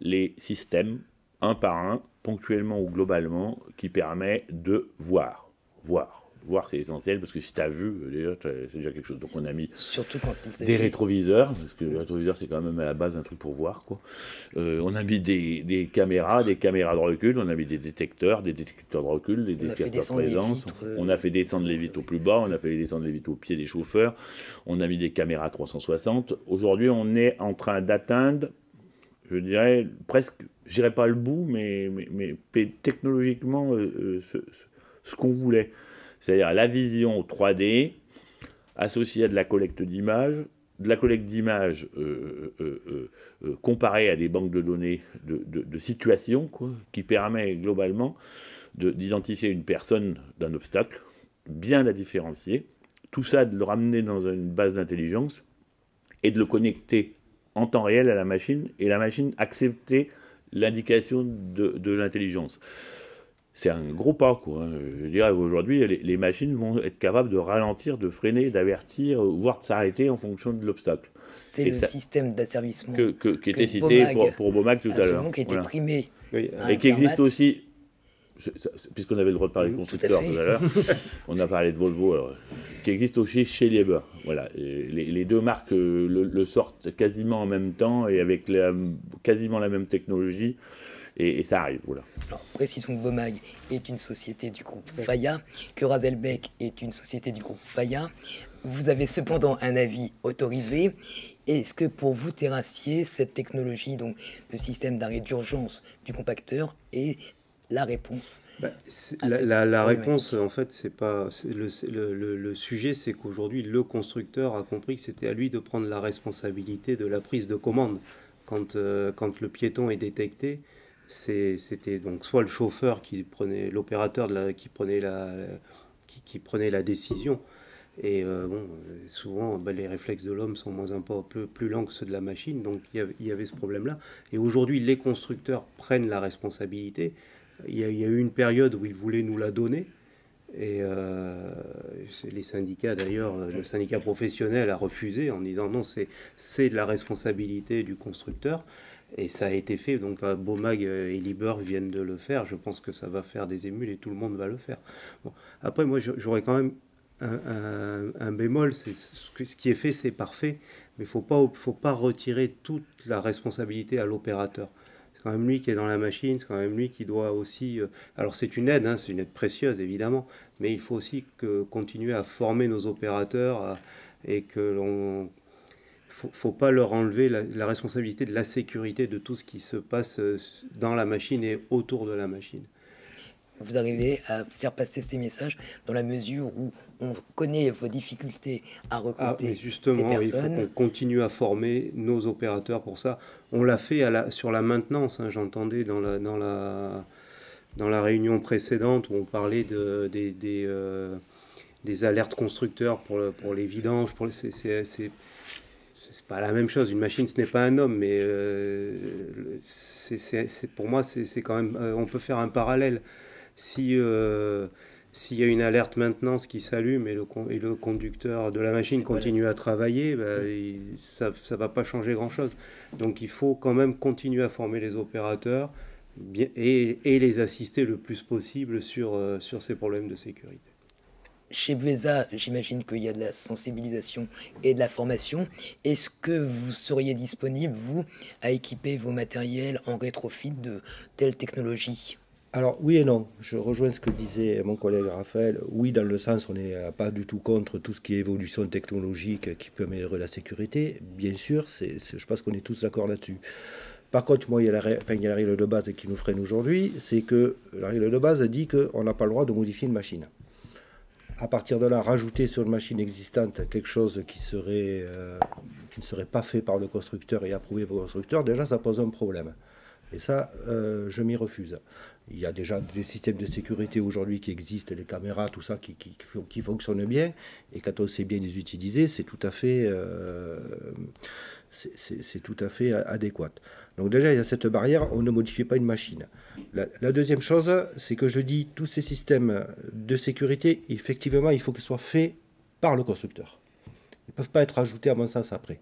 les systèmes, un par un, ponctuellement ou globalement, qui permet de voir. Voir, c'est essentiel, parce que si tu as vu, déjà, c'est déjà quelque chose. Donc on a mis surtout quand des rétroviseurs, parce que le rétroviseur, c'est quand même à la base un truc pour voir, quoi. On a mis des caméras de recul, on a mis des détecteurs de recul, des détecteurs de présence. On a fait descendre les vitres au plus bas, on a fait descendre les vitres au pied des chauffeurs, on a mis des caméras 360. Aujourd'hui, on est en train d'atteindre, je dirais, presque, je dirais pas le bout, mais technologiquement, ce qu'on voulait. C'est-à-dire la vision 3D associée à de la collecte d'images, comparée à des banques de données de situation, quoi, qui permet globalement d'identifier une personne d'un obstacle, bien la différencier, tout ça de le ramener dans une base d'intelligence et de le connecter en temps réel à la machine, et la machine accepter l'indication de l'intelligence. C'est un gros pas, quoi. Je dirais aujourd'hui, les machines vont être capables de ralentir, de freiner, d'avertir, voire de s'arrêter en fonction de l'obstacle. C'est le système d'asservissement qui était cité pour Bomag tout à l'heure. Qui a été primé. Oui. Et qui existe aussi, puisqu'on avait le droit de parler de constructeurs tout à l'heure, on a parlé de Volvo, alors, qui existe aussi chez Liebherr. Voilà. Les deux marques le sortent quasiment en même temps et avec quasiment la même technologie. Et ça arrive, voilà. Alors, précisons que Bomag est une société du groupe Faya, que Radelbeck est une société du groupe Faya. Vous avez cependant un avis autorisé. Est-ce que pour vous, terrassier, cette technologie, donc le système d'arrêt d'urgence du compacteur, est la réponse? La réponse, en fait, c'est pas le sujet, c'est qu'aujourd'hui, le constructeur a compris que c'était à lui de prendre la responsabilité de la prise de commande. Quand le piéton est détecté, c'était donc soit le chauffeur l'opérateur qui prenait la décision. Et souvent, les réflexes de l'homme sont un peu plus lents que ceux de la machine, donc il y avait ce problème-là. Et aujourd'hui, les constructeurs prennent la responsabilité. Il y a eu une période où ils voulaient nous la donner, et les syndicats, d'ailleurs, le syndicat professionnel a refusé en disant non, c'est de la responsabilité du constructeur. Et ça a été fait, donc Bomag et Liebherr viennent de le faire. Je pense que ça va faire des émules et tout le monde va le faire. Bon. Après, moi, j'aurais quand même un bémol. Ce qui est fait, c'est parfait, mais faut pas retirer toute la responsabilité à l'opérateur. C'est quand même lui qui est dans la machine, c'est quand même lui qui doit aussi... alors c'est une aide, c'est une aide précieuse, évidemment, mais il faut aussi continuer à former nos opérateurs et que l'on... faut pas leur enlever la responsabilité de la sécurité de tout ce qui se passe dans la machine et autour de la machine. vous arrivez à faire passer ces messages dans la mesure où on connaît vos difficultés à recruter mais justement, ces il faut personnes. qu'on continue à former nos opérateurs pour ça. On l'a fait sur la maintenance, hein, j'entendais dans la réunion précédente où on parlait des alertes constructeurs pour les vidanges. C'est pas la même chose. Une machine, ce n'est pas un homme, mais pour moi, c'est quand même. On peut faire un parallèle. S'il y a une alerte maintenance qui s'allume et le conducteur de la machine continue à travailler, ça ne va pas changer grand-chose. Donc il faut quand même continuer à former les opérateurs et les assister le plus possible sur ces problèmes de sécurité. Chez Buesa, j'imagine qu'il y a de la sensibilisation et de la formation. Est-ce que vous seriez disponible, vous, à équiper vos matériels en rétrofit de telles technologies ? Alors oui et non, je rejoins ce que disait mon collègue Raphaël. Oui, dans le sens, on n'est pas du tout contre tout ce qui est évolution technologique qui peut améliorer la sécurité. Bien sûr, je pense qu'on est tous d'accord là-dessus. Par contre, moi, il y a la règle de base qui nous freine aujourd'hui, c'est que la règle de base dit qu'on n'a pas le droit de modifier une machine. À partir de là, rajouter sur une machine existante quelque chose qui ne serait pas fait par le constructeur et approuvé par le constructeur, déjà, ça pose un problème. Et ça, je m'y refuse. Il y a déjà des systèmes de sécurité aujourd'hui qui existent, les caméras, tout ça, qui fonctionnent bien. Et quand on sait bien les utiliser, c'est tout à fait adéquat. Donc déjà, il y a cette barrière, on ne modifie pas une machine. La deuxième chose, c'est que je dis, tous ces systèmes de sécurité, effectivement, il faut qu'ils soient faits par le constructeur. Ils ne peuvent pas être ajoutés, à mon sens, après.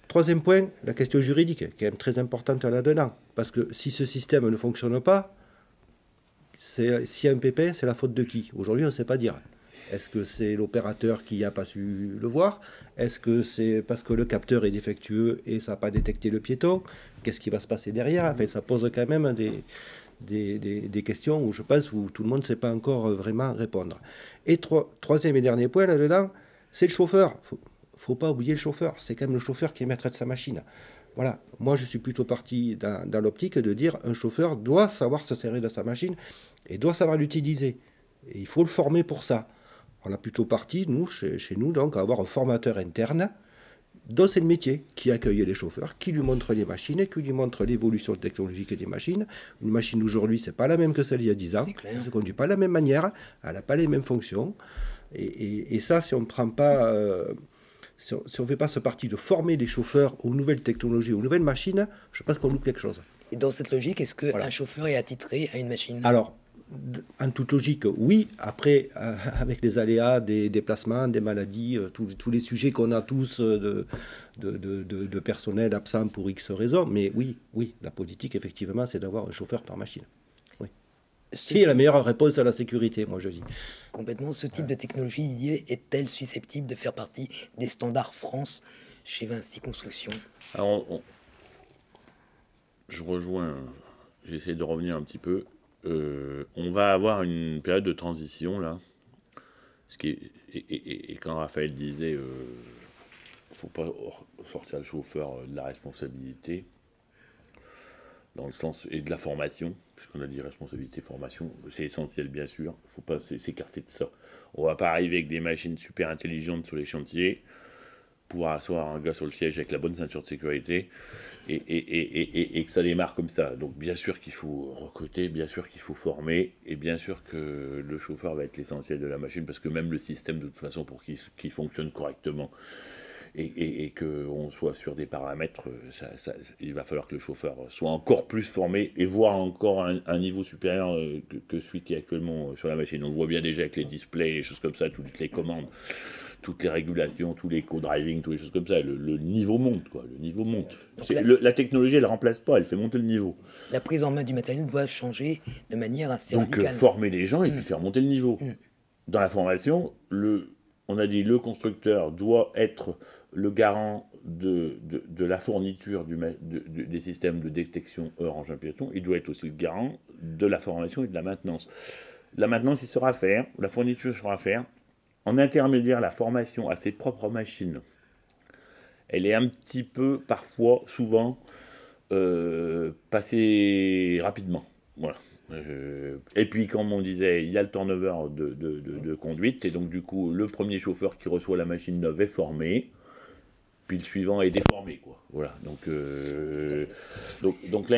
Troisième point, la question juridique, qui est quand même très importante là-dedans. Parce que si ce système ne fonctionne pas, s'il y a un pépin, c'est la faute de qui? Aujourd'hui, on ne sait pas dire. Est-ce que c'est l'opérateur qui n'a pas su le voir? Est-ce que c'est parce que le capteur est défectueux et ça n'a pas détecté le piéton? Qu'est-ce qui va se passer derrière? Enfin, ça pose quand même des questions où je pense où tout le monde ne sait pas encore vraiment répondre. Et troisième et dernier point là-dedans, c'est le chauffeur. Faut pas oublier le chauffeur. C'est quand même le chauffeur qui est maître de sa machine. Voilà. Moi, je suis plutôt parti dans l'optique de dire un chauffeur doit savoir se servir de sa machine et doit savoir l'utiliser. Et il faut le former pour ça. On a plutôt parti, nous, chez nous, donc, à avoir un formateur interne dont c'est le métier, qui accueille les chauffeurs, qui lui montre les machines, qui lui montre l'évolution technologique des machines. Une machine d'aujourd'hui, c'est pas la même que celle d'il y a 10 ans. Elle ne se conduit pas de la même manière, elle n'a pas les mêmes fonctions. Et ça, si on ne prend pas... si on ne fait pas ce parti de former les chauffeurs aux nouvelles technologies, aux nouvelles machines, je pense qu'on loupe quelque chose. Et dans cette logique, est-ce qu'un chauffeur est attitré à une machine? Alors, en toute logique, oui. Après, avec les aléas des déplacements, des maladies, tous les sujets qu'on a tous de personnel absent pour X raisons, mais oui, la politique, effectivement, c'est d'avoir un chauffeur par machine. Oui. Qui est la meilleure réponse à la sécurité, moi je dis. Complètement. Ce type de technologie, Didier, est-elle susceptible de faire partie des standards France chez Vinci Construction? Alors, je rejoins, j'essaie de revenir un petit peu. On va avoir une période de transition là. Et quand Raphaël disait il ne faut pas sortir le chauffeur de la responsabilité, dans le sens, et de la formation, puisqu'on a dit responsabilité, formation, c'est essentiel bien sûr, il ne faut pas s'écarter de ça. On ne va pas arriver avec des machines super intelligentes sur les chantiers pour asseoir un gars sur le siège avec la bonne ceinture de sécurité et que ça démarre comme ça. Donc bien sûr qu'il faut recruter, bien sûr qu'il faut former, et bien sûr que le chauffeur va être l'essentiel de la machine, parce que même le système, de toute façon, pour qu'il fonctionne correctement, et qu'on soit sur des paramètres, il va falloir que le chauffeur soit encore plus formé, et voire encore un niveau supérieur que celui qui est actuellement sur la machine. On le voit bien déjà avec les displays, les choses comme ça, toutes les commandes, toutes les régulations, tous les co-driving, toutes les choses comme ça. Le niveau monte, quoi. Le niveau monte. La technologie, elle ne remplace pas, elle fait monter le niveau. La prise en main du matériel doit changer de manière assez radicale. Donc former les gens et puis faire monter le niveau. Dans la formation, on a dit le constructeur doit être le garant de la fourniture des systèmes de détection heure engin piéton. Il doit être aussi le garant de la formation et de la maintenance. La maintenance, il sera à faire, la fourniture sera à faire. En intermédiaire, la formation à ses propres machines, elle est un petit peu, parfois, souvent, passée rapidement. Voilà. Et puis, comme on disait, il y a le turnover de conduite, et donc du coup, le premier chauffeur qui reçoit la machine neuve est formé, puis le suivant est déformé, quoi. Voilà. Donc là,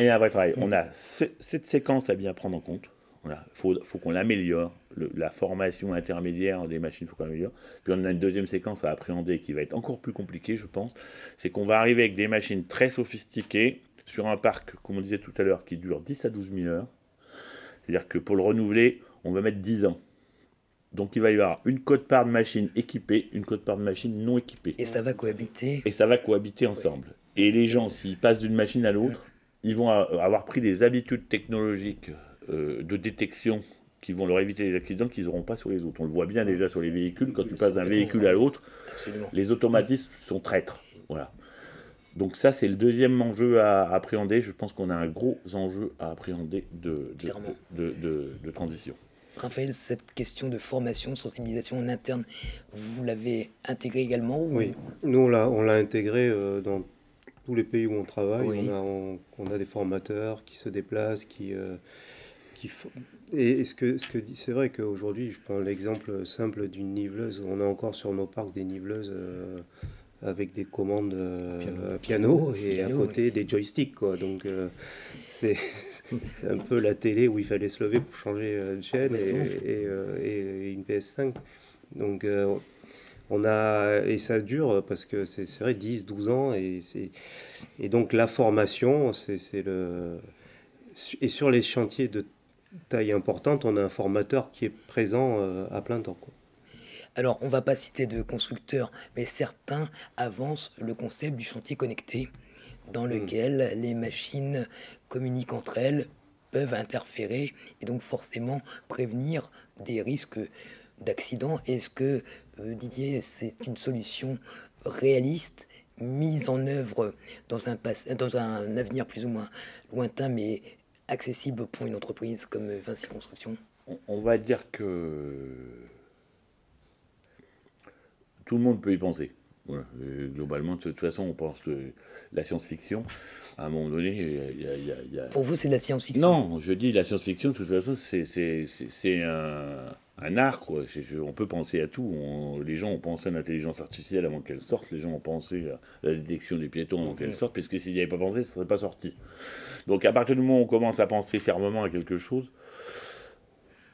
il y a un vrai travail. On a cette séquence à bien prendre en compte. Voilà. Faut qu'on l'améliore. La formation intermédiaire des machines, il faut qu'on l'améliore. Puis on a une deuxième séquence à appréhender qui va être encore plus compliquée, je pense. C'est qu'on va arriver avec des machines très sophistiquées sur un parc, comme on disait tout à l'heure, qui dure 10 à 12 000 heures. C'est-à-dire que pour le renouveler, on va mettre 10 ans. Donc il va y avoir une quote-part de machine équipée, une quote-part de machine non équipée. Et ça va cohabiter. Et ça va cohabiter ensemble. Ouais. Et les gens, s'ils passent d'une machine à l'autre, ils vont avoir pris des habitudes technologiques de détection qui vont leur éviter les accidents qu'ils n'auront pas sur les autres. On le voit bien déjà sur les véhicules, quand tu passes d'un véhicule à l'autre, les automatismes sont traîtres. Voilà. Donc ça, c'est le deuxième enjeu à appréhender. Je pense qu'on a un gros enjeu à appréhender de transition. Raphaël, cette question de formation, de sensibilisation en interne, vous l'avez intégrée également ou... Oui, nous on l'a intégré dans tous les pays où on travaille. Oui. On a des formateurs qui se déplacent, et c'est vrai qu'aujourd'hui, je prends l'exemple simple d'une niveleuse. On a encore sur nos parcs des niveleuses avec des commandes piano et à côté des joysticks, quoi. Donc c'est un peu la télé où il fallait se lever pour changer de chaîne et une PS5. Donc et ça dure parce que c'est vrai 10-12 ans et donc la formation et sur les chantiers de taille importante, on a un formateur qui est présent à plein temps, quoi. Alors, on ne va pas citer de constructeurs, mais certains avancent le concept du chantier connecté, dans lequel les machines communiquent entre elles, peuvent interférer et donc forcément prévenir des risques d'accident. Est-ce que, Didier, c'est une solution réaliste, mise en œuvre dans un avenir plus ou moins lointain, mais accessible pour une entreprise comme Vinci Construction? On va dire que tout le monde peut y penser. Voilà. Globalement, de toute façon, on pense que la science-fiction, à un moment donné, il y a... Pour vous, c'est de la science-fiction? Non, je dis la science-fiction, de toute façon, c'est un art, quoi. On peut penser à tout. Les gens ont pensé à l'intelligence artificielle avant qu'elle sorte. Les gens ont pensé à la détection des piétons avant qu'elle sorte, parce que s'ils n'y avaient pas pensé, ça ne serait pas sorti. Donc, à partir du moment où on commence à penser fermement à quelque chose,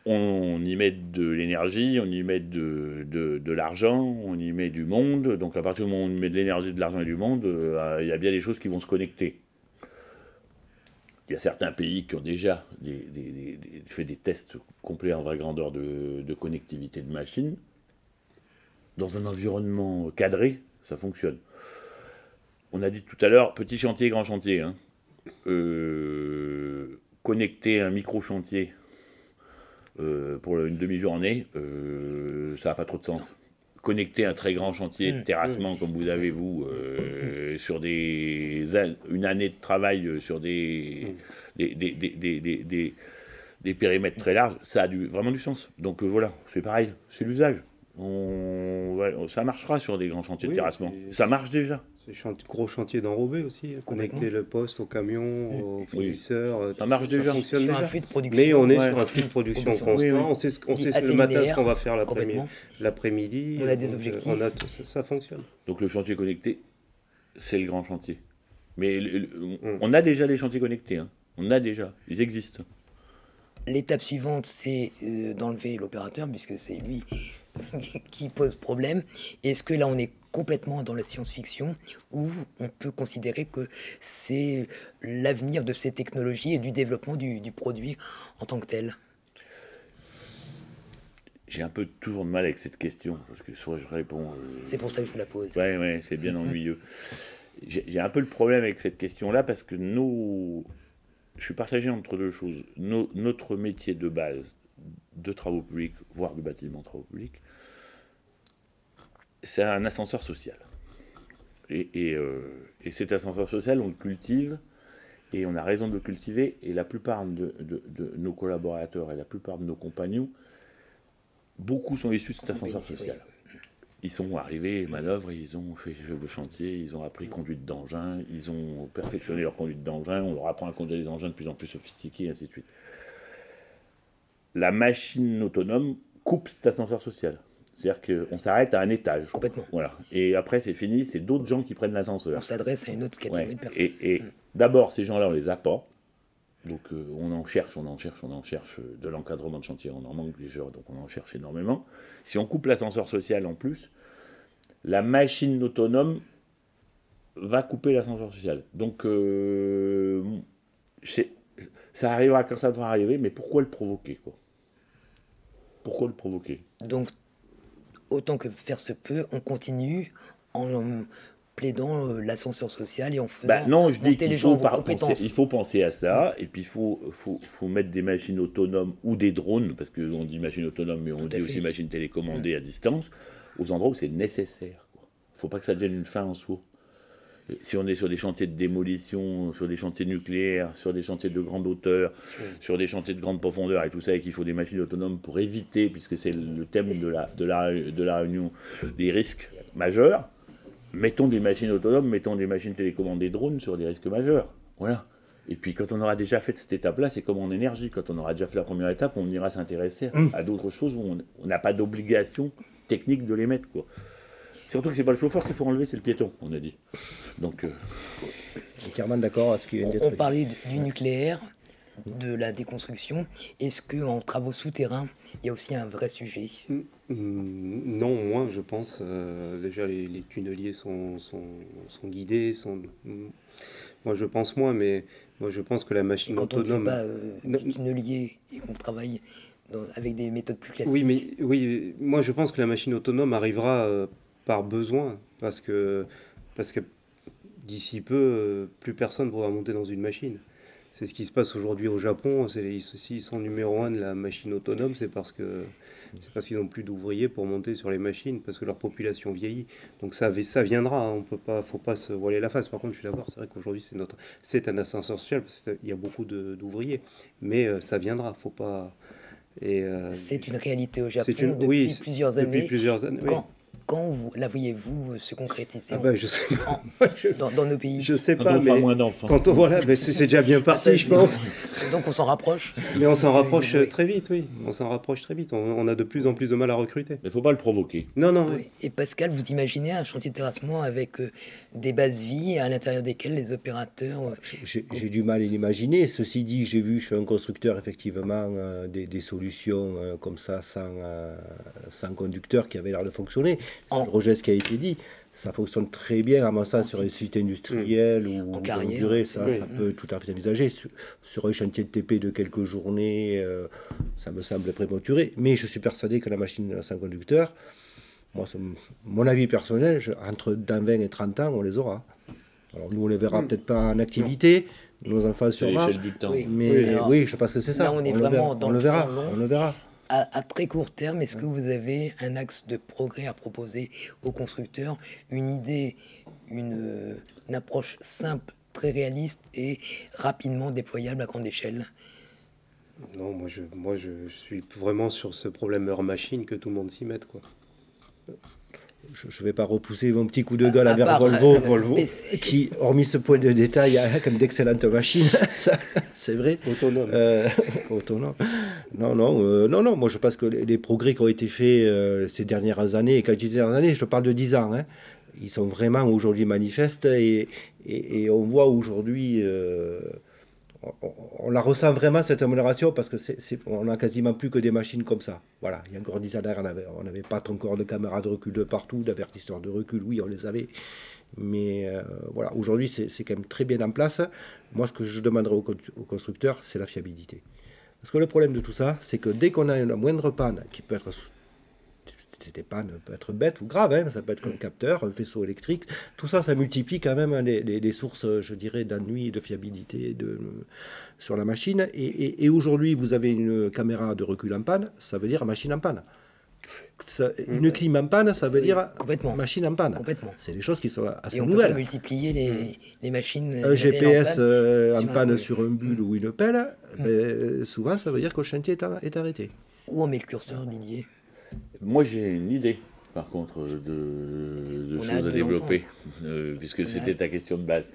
on y met de l'énergie, on y met de l'argent, on y met du monde. Donc à partir du moment où on y met de l'énergie, de l'argent et du monde, il y a bien des choses qui vont se connecter. Il y a certains pays qui ont déjà fait des tests complets en vraie grandeur de connectivité de machines. Dans un environnement cadré, ça fonctionne. On a dit tout à l'heure, petit chantier, grand chantier. Hein. Connecter un micro-chantier pour une demi-journée, ça n'a pas trop de sens. Connecter un très grand chantier de terrassement comme vous avez vous sur une année de travail sur des périmètres très larges, ça a vraiment du sens. Donc voilà, c'est pareil, c'est l'usage. Ça marchera sur des grands chantiers de terrassement. Ça marche déjà. C'est gros chantier d'enrobé aussi, connecter le poste au camion, au fournisseur. Ça marche déjà. Fonctionne sur déjà. un flux de production. Mais on est sur un flux de production constant. Oui. On sait le matin ce qu'on va faire l'après-midi. On a des objectifs. Ça fonctionne. Donc le chantier connecté, c'est le grand chantier. Mais on a déjà des chantiers connectés. Hein. On a déjà. Ils existent. L'étape suivante, c'est d'enlever l'opérateur, puisque c'est lui qui pose problème. Est-ce que là, on est complètement dans la science-fiction, ou on peut considérer que c'est l'avenir de ces technologies et du développement du produit en tant que tel? J'ai un peu toujours de mal avec cette question, parce que soit je réponds... C'est pour ça que je vous la pose. Ouais, c'est bien ennuyeux. J'ai un peu le problème avec cette question-là, parce que je suis partagé entre deux choses. Notre métier de base, de travaux publics, voire de bâtiment travaux publics, c'est un ascenseur social. Et cet ascenseur social, on le cultive, et on a raison de le cultiver, et la plupart de nos collaborateurs et la plupart de nos compagnons, beaucoup sont issus de cet ascenseur social. Ils sont arrivés, manœuvres, ils ont fait le chantier, ils ont appris conduite d'engin, ils ont perfectionné leur conduite d'engin, on leur apprend à conduire des engins de plus en plus sophistiqués, et ainsi de suite. la machine autonome coupe cet ascenseur social. C'est-à-dire qu'on s'arrête à un étage. Complètement. Voilà. Et après, c'est fini, c'est d'autres gens qui prennent l'ascenseur. On s'adresse à une autre catégorie Ouais. de personnes. Et d'abord, ces gens-là, on les a pas. Donc, on en cherche de l'encadrement de chantier. On en manque déjà, donc on en cherche énormément. Si on coupe l'ascenseur social en plus, la machine autonome va couper l'ascenseur social. Donc, ça arrivera quand ça devra arriver, mais pourquoi le provoquer, quoi? Pourquoi le provoquer? Donc, autant que faire se peut, on continue en plaidant l'ascenseur social et en faisant Non, je dis monter les qu'il gens faut, en compétences. il faut penser à ça, et puis il faut mettre des machines autonomes ou des drones, parce qu'on dit machine autonome, mais on Tout à dit aussi fait. machine télécommandée à distance, aux endroits où c'est nécessaire. Il ne faut pas que ça devienne une fin en soi. Et si on est sur des chantiers de démolition, sur des chantiers nucléaires, sur des chantiers de grande hauteur, sur des chantiers de grande profondeur et tout ça, et qu'il faut des machines autonomes pour éviter, puisque c'est le thème de la réunion, des risques majeurs, mettons des machines autonomes, mettons des machines télécommandées drones sur des risques majeurs. Voilà. Et puis quand on aura déjà fait cette étape-là, c'est comme en énergie. Quand on aura déjà fait la première étape, on ira s'intéresser à d'autres choses où on n'a pas d'obligation technique de les mettre, quoi. Surtout que c'est pas le chauffeur qu'il faut enlever, c'est le piéton, on a dit. Donc, Je suis entièrement d'accord à ce qui vient d'être On dit. parlait du nucléaire, de la déconstruction. Est-ce qu'en travaux souterrains, il y a aussi un vrai sujet? Non, moi je pense, déjà les tunneliers sont guidés, moi je pense mais moi je pense que la Et machine quand on ne dit autonome... pas Non, tunnelier et qu'on travaille avec des méthodes plus classiques, oui, moi je pense que la machine autonome arrivera par besoin, parce que d'ici peu, plus personne ne pourra monter dans une machine. C'est ce qui se passe aujourd'hui au Japon. S'ils sont numéro 1 de la machine autonome, c'est parce qu'ils n'ont plus d'ouvriers pour monter sur les machines, parce que leur population vieillit. Donc ça viendra, hein, faut pas se voiler la face. Par contre, je suis d'accord, c'est vrai qu'aujourd'hui c'est un ascenseur social, parce qu'il y a beaucoup d'ouvriers, mais ça viendra, faut pas... c'est une réalité au Japon oui, depuis plusieurs années. Depuis plusieurs années, oui. Quand la voyez-vous se concrétiser Je sais dans nos pays? Je sais quand pas, on fera mais moins d'enfants. voilà, mais c'est déjà bien parti, je pense. Donc on s'en rapproche. Mais on s'en rapproche Oui. très vite, oui. On s'en rapproche très vite. On a de plus en plus de mal à recruter. Mais il ne faut pas le provoquer. Non, Oui. Et Pascal, vous imaginez un chantier de terrassement avec des bases vies à l'intérieur desquelles les opérateurs... J'ai du mal à l'imaginer. Ceci dit, j'ai vu chez un constructeur effectivement des solutions comme ça sans conducteur qui avaient l'air de fonctionner. Je rejette ce qui a été dit. Ça fonctionne très bien à mon sens sur les sites industriels ou En de carrière. longue durée. Ça Oui. peut tout à fait s'envisager. Sur un chantier de TP de quelques journées, ça me semble prématuré. Mais je suis persuadé que la machine sans conducteur, moi, c'est mon avis personnel, entre dans 20 et 30 ans, on les aura. Alors nous, on les verra peut-être pas en activité, nos enfants C'est sûrement. l'échelle du temps. Oui. Mais Alors, oui, je pense que c'est ça. là, on est le vraiment verra, dans on le le verra, temps long. on le verra. À très court terme, est-ce que vous avez un axe de progrès à proposer aux constructeurs, une idée, une approche simple, très réaliste et rapidement déployable à grande échelle? Non, moi je suis vraiment sur ce problème heure-machine, que tout le monde s'y mette, quoi. Je ne vais pas repousser mon petit coup de gueule À envers part, Volvo, PC. qui, hormis ce point de détail, a comme d'excellentes machines. Ça, c'est vrai. Autonome. Autonome. Non, moi je pense que les progrès qui ont été faits ces dernières années, et quand je dis dernières années, je parle de 10 ans, hein, ils sont vraiment aujourd'hui manifestes et on voit aujourd'hui, on la ressent vraiment cette amélioration parce que on n'a quasiment plus que des machines comme ça. Voilà, il y a encore 10 ans, on n'avait pas encore de caméras de recul de partout, d'avertisseurs de recul, oui, on les avait. Mais voilà, aujourd'hui, c'est quand même très bien en place. Moi, ce que je demanderais aux constructeurs, c'est la fiabilité. Parce que le problème de tout ça, c'est que dès qu'on a une moindre panne, qui peut être... Des pannes peut être bête ou grave, hein, ça peut être un capteur, un faisceau électrique, tout ça, ça multiplie quand même les sources, je dirais, d'ennui, de fiabilité sur la machine. Et aujourd'hui, vous avez une caméra de recul en panne, ça veut dire machine en panne. Une clim en panne, ça veut dire Complètement. machine en panne. Complètement. C'est des choses qui sont assez Et on peut nouvelles. pas multiplier les machines. Un GPS en sur un panne bulle. sur un bulle ou une pelle, ben, souvent ça veut dire que le chantier est arrêté. Où on met le curseur, Didier? Moi, j'ai une idée. par contre, de On a choses hâte à de développer, puisque On a c'était hâte. ta question de base.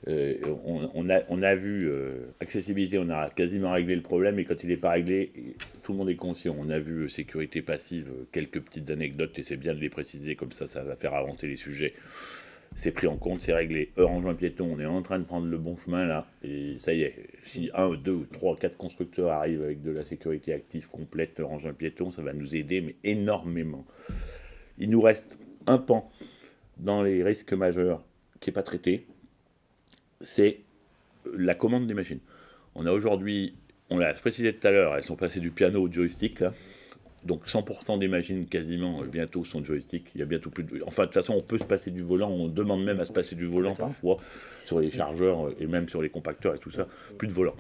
On a vu accessibilité, on a quasiment réglé le problème, et quand il n'est pas réglé, tout le monde est conscient. On a vu sécurité passive, quelques petites anecdotes, et c'est bien de les préciser, comme ça va faire avancer les sujets. C'est pris en compte, c'est réglé. Heure en joint piéton, on est en train de prendre le bon chemin là, et ça y est. Si 1, 2, 3, 4 constructeurs arrivent avec de la sécurité active complète, heure en joint piéton, ça va nous aider, mais énormément. Il nous reste un pan dans les risques majeurs qui n'est pas traité, c'est la commande des machines. On a aujourd'hui, on l'a précisé tout à l'heure, elles sont passées du piano au joystick là. Donc 100% des machines quasiment bientôt sont joystick. Il y a bientôt plus de... Enfin de toute façon on peut se passer du volant, on demande même à se passer du volant parfois sur les chargeurs et même sur les compacteurs et tout ça, plus de volant.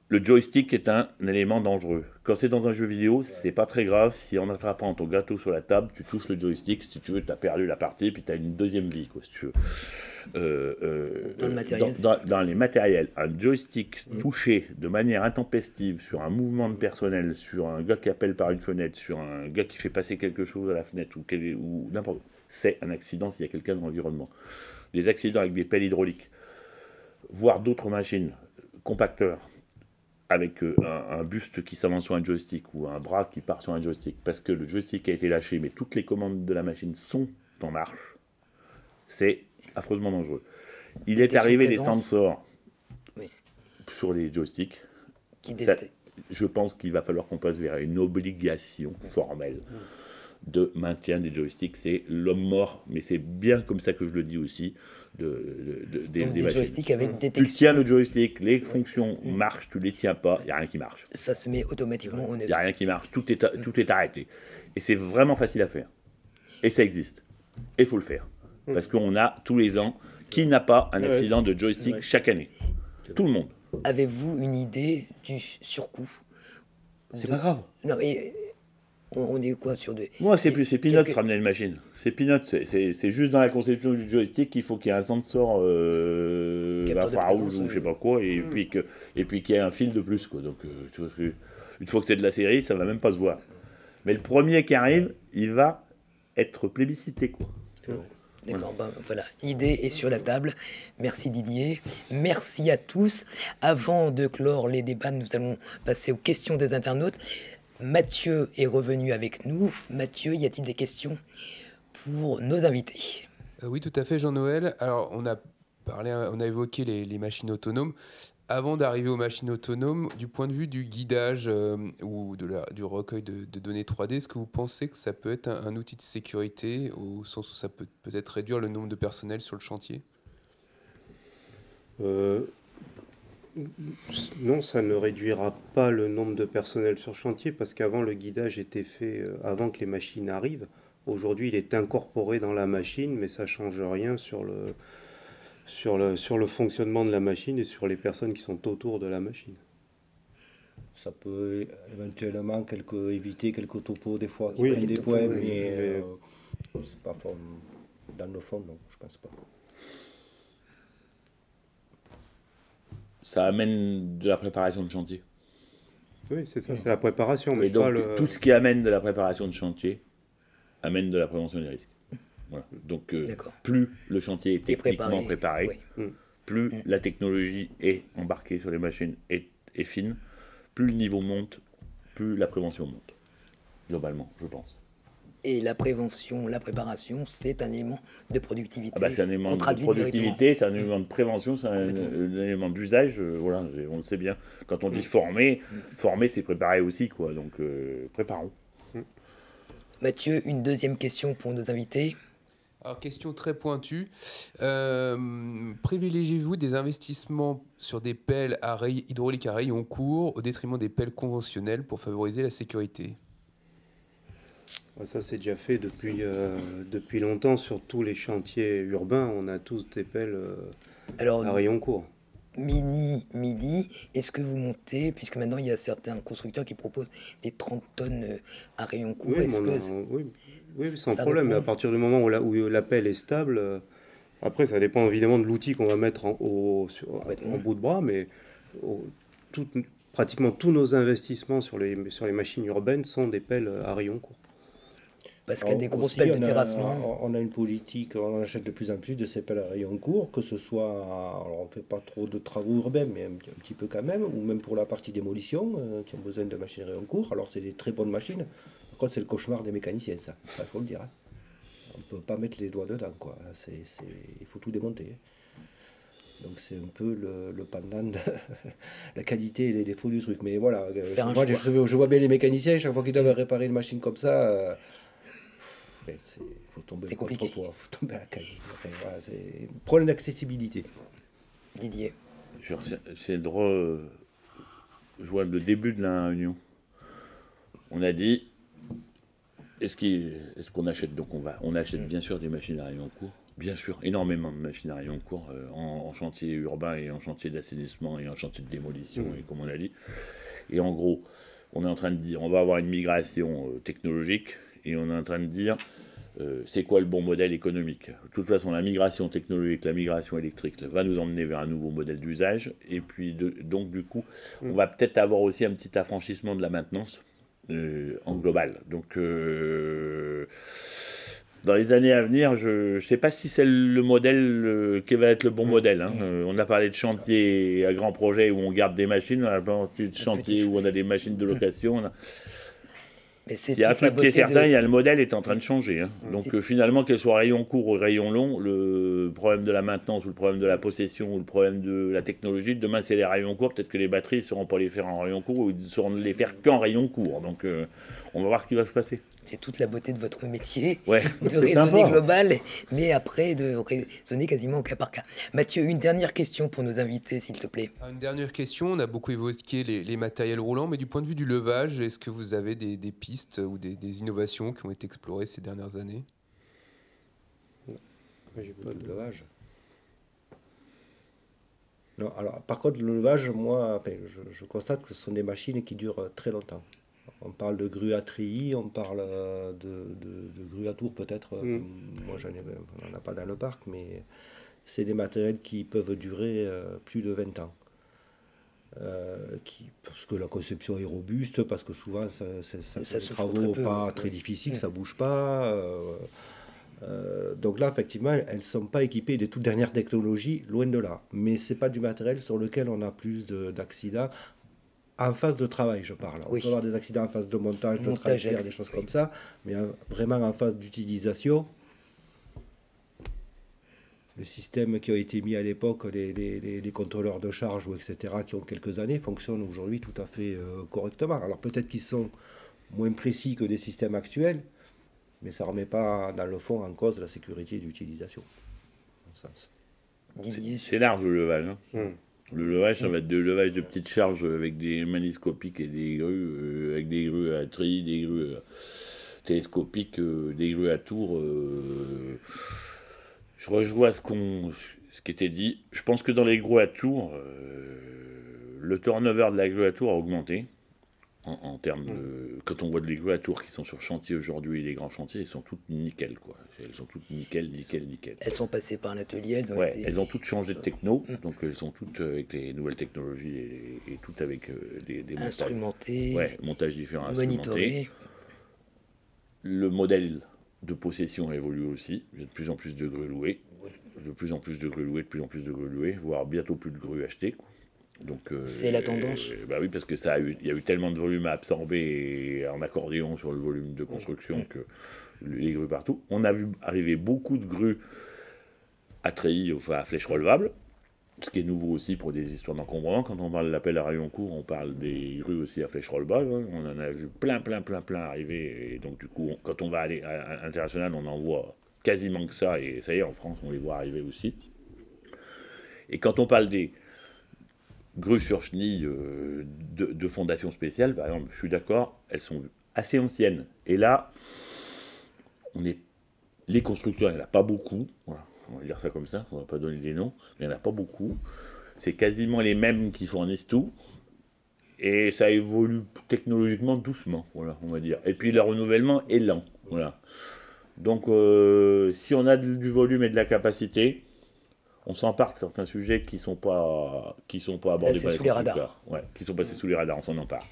Le joystick est un élément dangereux. Quand c'est dans un jeu vidéo, c'est pas très grave. Si en attrapant ton gâteau sur la table, tu touches le joystick, si tu veux, tu as perdu la partie, puis tu as une deuxième vie, quoi, si tu veux. Dans le matériel, dans les matériels, un joystick touché de manière intempestive sur un mouvement de personnel, sur un gars qui appelle par une fenêtre, sur un gars qui fait passer quelque chose à la fenêtre, ou n'importe quoi, c'est un accident s'il y a quelqu'un dans l'environnement. Des accidents avec des pelles hydrauliques, voire d'autres machines, compacteurs, avec un buste qui s'avance sur un joystick ou un bras qui part sur un joystick, parce que le joystick a été lâché, mais toutes les commandes de la machine sont en marche, c'est affreusement dangereux. Il est arrivé des sensors sur les joysticks. Je pense qu'il va falloir qu'on passe vers une obligation formelle de maintien des joysticks. C'est l'homme mort, mais c'est bien comme ça que je le dis aussi. Des joysticks avec Tu détection. tiens le joystick, les fonctions marchent, tu les tiens pas, il n'y a rien qui marche. Ça se met automatiquement au Il n'y a rien qui marche, tout est arrêté. Et c'est vraiment facile à faire. Et ça existe. Et il faut le faire. Parce qu'on a tous les ans, qui n'a pas un accident de joystick chaque année? Tout le monde. Avez-vous une idée du surcoût? C'est pas grave. Non, mais on est quoi sur des... Moi, c'est peanuts ramener une machine. C'est peanuts. C'est juste dans la conception du joystick qu'il faut qu'il y ait un sensor infrarouge ou je sais pas quoi, et puis qu'il y ait un fil de plus, quoi. Donc, tu vois, une fois que c'est de la série, ça va même pas se voir. Mais le premier qui arrive, il va être plébiscité, quoi. D'accord, ben voilà, l'idée est sur la table. Merci Didier, merci à tous. Avant de clore les débats, nous allons passer aux questions des internautes. Mathieu est revenu avec nous. Mathieu, y a-t-il des questions pour nos invités? Oui, tout à fait, Jean-Noël. Alors, on a évoqué les machines autonomes. Avant d'arriver aux machines autonomes, du point de vue du guidage ou du recueil de données 3D, est-ce que vous pensez que ça peut être un outil de sécurité, au sens où ça peut peut-être réduire le nombre de personnel sur le chantier? Non, ça ne réduira pas le nombre de personnel sur chantier, parce qu'avant, le guidage était fait avant que les machines arrivent. Aujourd'hui, il est incorporé dans la machine, mais ça ne change rien sur le fonctionnement de la machine et sur les personnes qui sont autour de la machine. Ça peut éventuellement éviter quelques topos des fois qui Oui, prennent des topos, points, oui, mais c'est pas dans le fond, non, je pense pas. Ça amène de la préparation de chantier. Oui, c'est ça, c'est la préparation. Mais Et donc, pas tout ce qui amène de la préparation de chantier amène de la prévention des risques. Voilà. Donc, plus le chantier est techniquement préparé, plus la technologie est embarquée sur les machines est fine, plus le niveau monte, plus la prévention monte. Globalement, je pense. Et la prévention, la préparation, c'est un élément de productivité. C'est un élément de productivité, c'est un élément de prévention, c'est un élément d'usage. Voilà, on le sait bien. Quand on dit former, c'est préparer aussi, quoi. Donc, préparons. Mathieu, une deuxième question pour nos invités. Alors, question très pointue. Privilégiez-vous des investissements sur des pelles hydrauliques à rayon court au détriment des pelles conventionnelles pour favoriser la sécurité? Ça, c'est déjà fait depuis longtemps sur tous les chantiers urbains. On a tous des pelles à rayon court. Midi, est-ce que vous montez, puisque maintenant il y a certains constructeurs qui proposent des 30 tonnes à rayon court? Oui, sans problème. Mais à partir du moment où la pelle est stable, après ça dépend évidemment de l'outil qu'on va mettre en bout de bras, mais pratiquement tous nos investissements sur les machines urbaines sont des pelles à rayon court. Parce qu'il y a des grosses Aussi, pelles de terrassement. on a une politique, on achète de plus en plus de ces pelles à rayon court, que ce soit, alors on ne fait pas trop de travaux urbains, mais un petit peu quand même, ou même pour la partie démolition, qui ont besoin de machines à rayon court. Alors c'est des très bonnes machines. Par contre, c'est le cauchemar des mécaniciens, ça il faut le dire. Hein. On ne peut pas mettre les doigts dedans, quoi. Il faut tout démonter. Donc c'est un peu le pendant de la qualité et les défauts du truc. Mais voilà, je vois bien les mécaniciens, chaque fois qu'ils doivent réparer une machine comme ça, il faut tomber le contrepoids, il faut tomber à la caille. Enfin, voilà, c'est un problème d'accessibilité. Didier. C'est drôle, je vois le début de la réunion. On a dit, est-ce qu'on achète? Donc on achète bien sûr des machines à rayon court. Bien sûr, énormément de machines à rayon court en chantier urbain et en chantier d'assainissement et en chantier de démolition, et comme on a dit. Et en gros, on est en train de dire, on va avoir une migration technologique et on est en train de dire, c'est quoi le bon modèle économique? De toute façon, la migration technologique, la migration électrique va nous emmener vers un nouveau modèle d'usage. Et puis, donc du coup, on va peut-être avoir aussi un petit affranchissement de la maintenance en global. Donc... dans les années à venir, je ne sais pas si c'est le modèle qui va être le bon modèle. Hein. On a parlé de chantier à grands projets où on garde des machines, on a parlé de chantier où on a des machines de location. Mais c'est il y a un truc qui est certain, le modèle est en train de changer. Hein. Donc finalement, qu'elle soit rayon court ou rayon long, le problème de la maintenance ou le problème de la possession ou le problème de la technologie, demain c'est les rayons courts, peut-être que les batteries ne sauront pas les faire en rayon court ou ils ne sauront les faire qu'en rayon court. Donc on va voir ce qui va se passer. C'est toute la beauté de votre métier, ouais, de raisonner global, mais après de raisonner quasiment au cas par cas. Mathieu, une dernière question pour nos invités, s'il te plaît. Une dernière question, on a beaucoup évoqué les matériels roulants, mais du point de vue du levage, est-ce que vous avez des pistes ou des innovations qui ont été explorées ces dernières années? Non, j'ai pas de levage. Non, alors par contre, le levage, moi, enfin, je constate que ce sont des machines qui durent très longtemps. On parle de grue à treillis, on parle de grue à tour peut-être. Moi, on n'en a pas dans le parc, mais c'est des matériels qui peuvent durer plus de 20 ans. Parce que la conception est robuste, parce que souvent, ça fait des travaux pas très difficiles, ça ne bouge pas. Donc là, effectivement, elles ne sont pas équipées des toutes dernières technologies, loin de là. Mais ce n'est pas du matériel sur lequel on a plus d'accidents. En phase de travail, je parle. On peut avoir des accidents en phase de montage, de transfert, des choses comme ça, mais vraiment en phase d'utilisation, le système qui a été mis à l'époque, les contrôleurs de charge, ou etc., qui ont quelques années, fonctionnent aujourd'hui tout à fait correctement. Alors peut-être qu'ils sont moins précis que des systèmes actuels, mais ça ne remet pas dans le fond en cause la sécurité d'utilisation. C'est large le levage. Hein. Le levage, ça va être de levage de petites charges avec des maniscopiques et des grues, avec des grues à treillis, des grues télescopiques, des grues à tour. Je rejoins ce qui était dit. Je pense que dans les grues à tour, le turnover de la grue à tour a augmenté. En termes de... Quand on voit des grues à tour qui sont sur chantier aujourd'hui, les grands chantiers, elles sont toutes nickel, quoi. Elles sont toutes nickel. Elles sont passées par un atelier, elles ont toutes changé de techno, donc elles sont toutes avec les nouvelles technologies et toutes avec des instrumentées, montages différents, monitorés. Le modèle de possession évolue aussi. Il y a de plus en plus de grues louées, voire bientôt plus de grues achetées, quoi. Donc, c'est la tendance. Bah oui, parce que il y a eu tellement de volume à absorber en accordéon sur le volume de construction que les grues partout. On a vu arriver beaucoup de grues à treillis, enfin à flèche relevable, ce qui est nouveau aussi pour des histoires d'encombrement. Quand on parle de l'appel à rayon court, on parle des grues aussi à flèche relevable. Hein. On en a vu plein arriver. Et donc du coup, quand on va aller à l'international, on en voit quasiment que ça. Et ça y est, en France, on les voit arriver aussi. Et quand on parle des grues sur chenilles de fondation spéciale, par exemple, je suis d'accord, elles sont assez anciennes. Et là, les constructeurs, il n'y en a pas beaucoup. Voilà, on va dire ça comme ça, on ne va pas donner des noms. Il n'y en a pas beaucoup. C'est quasiment les mêmes qui fournissent tout. Et ça évolue technologiquement doucement, voilà, on va dire. Et puis le renouvellement est lent. Voilà. Donc, si on a du volume et de la capacité, on s'empare de certains sujets qui sont pas abordés par les constructeurs. Ouais, qui sont passés sous les radars, on s'en empare.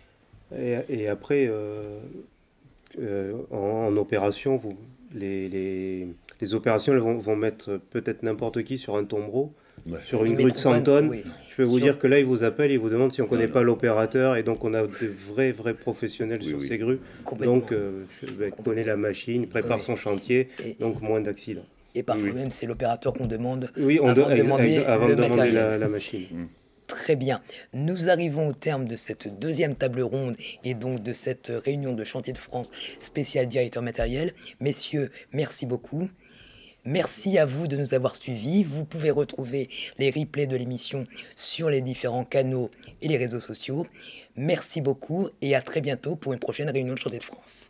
Et après, en opération, les opérations elles vont mettre peut-être n'importe qui sur un tombereau, Ouais. sur une Ils grue de 100 mettront tonnes. oui. Je peux vous Sur- dire que là, ils vous appellent, ils vous demandent si on ne connaît Non, pas l'opérateur, et donc on a de vrais professionnels Oui, sur oui. ces grues. Complètement. Donc, connaît la machine, prépare Oui. son chantier, Et- donc moins d'accidents. Et parfois Oui. même, c'est l'opérateur qu'on demande Oui, avant de demander avant le de demander matériel. la machine. Très bien. Nous arrivons au terme de cette deuxième table ronde et donc de cette réunion de Chantier de France spécial directeur matériel. Messieurs, merci beaucoup. Merci à vous de nous avoir suivis. Vous pouvez retrouver les replays de l'émission sur les différents canaux et les réseaux sociaux. Merci beaucoup et à très bientôt pour une prochaine réunion de Chantier de France.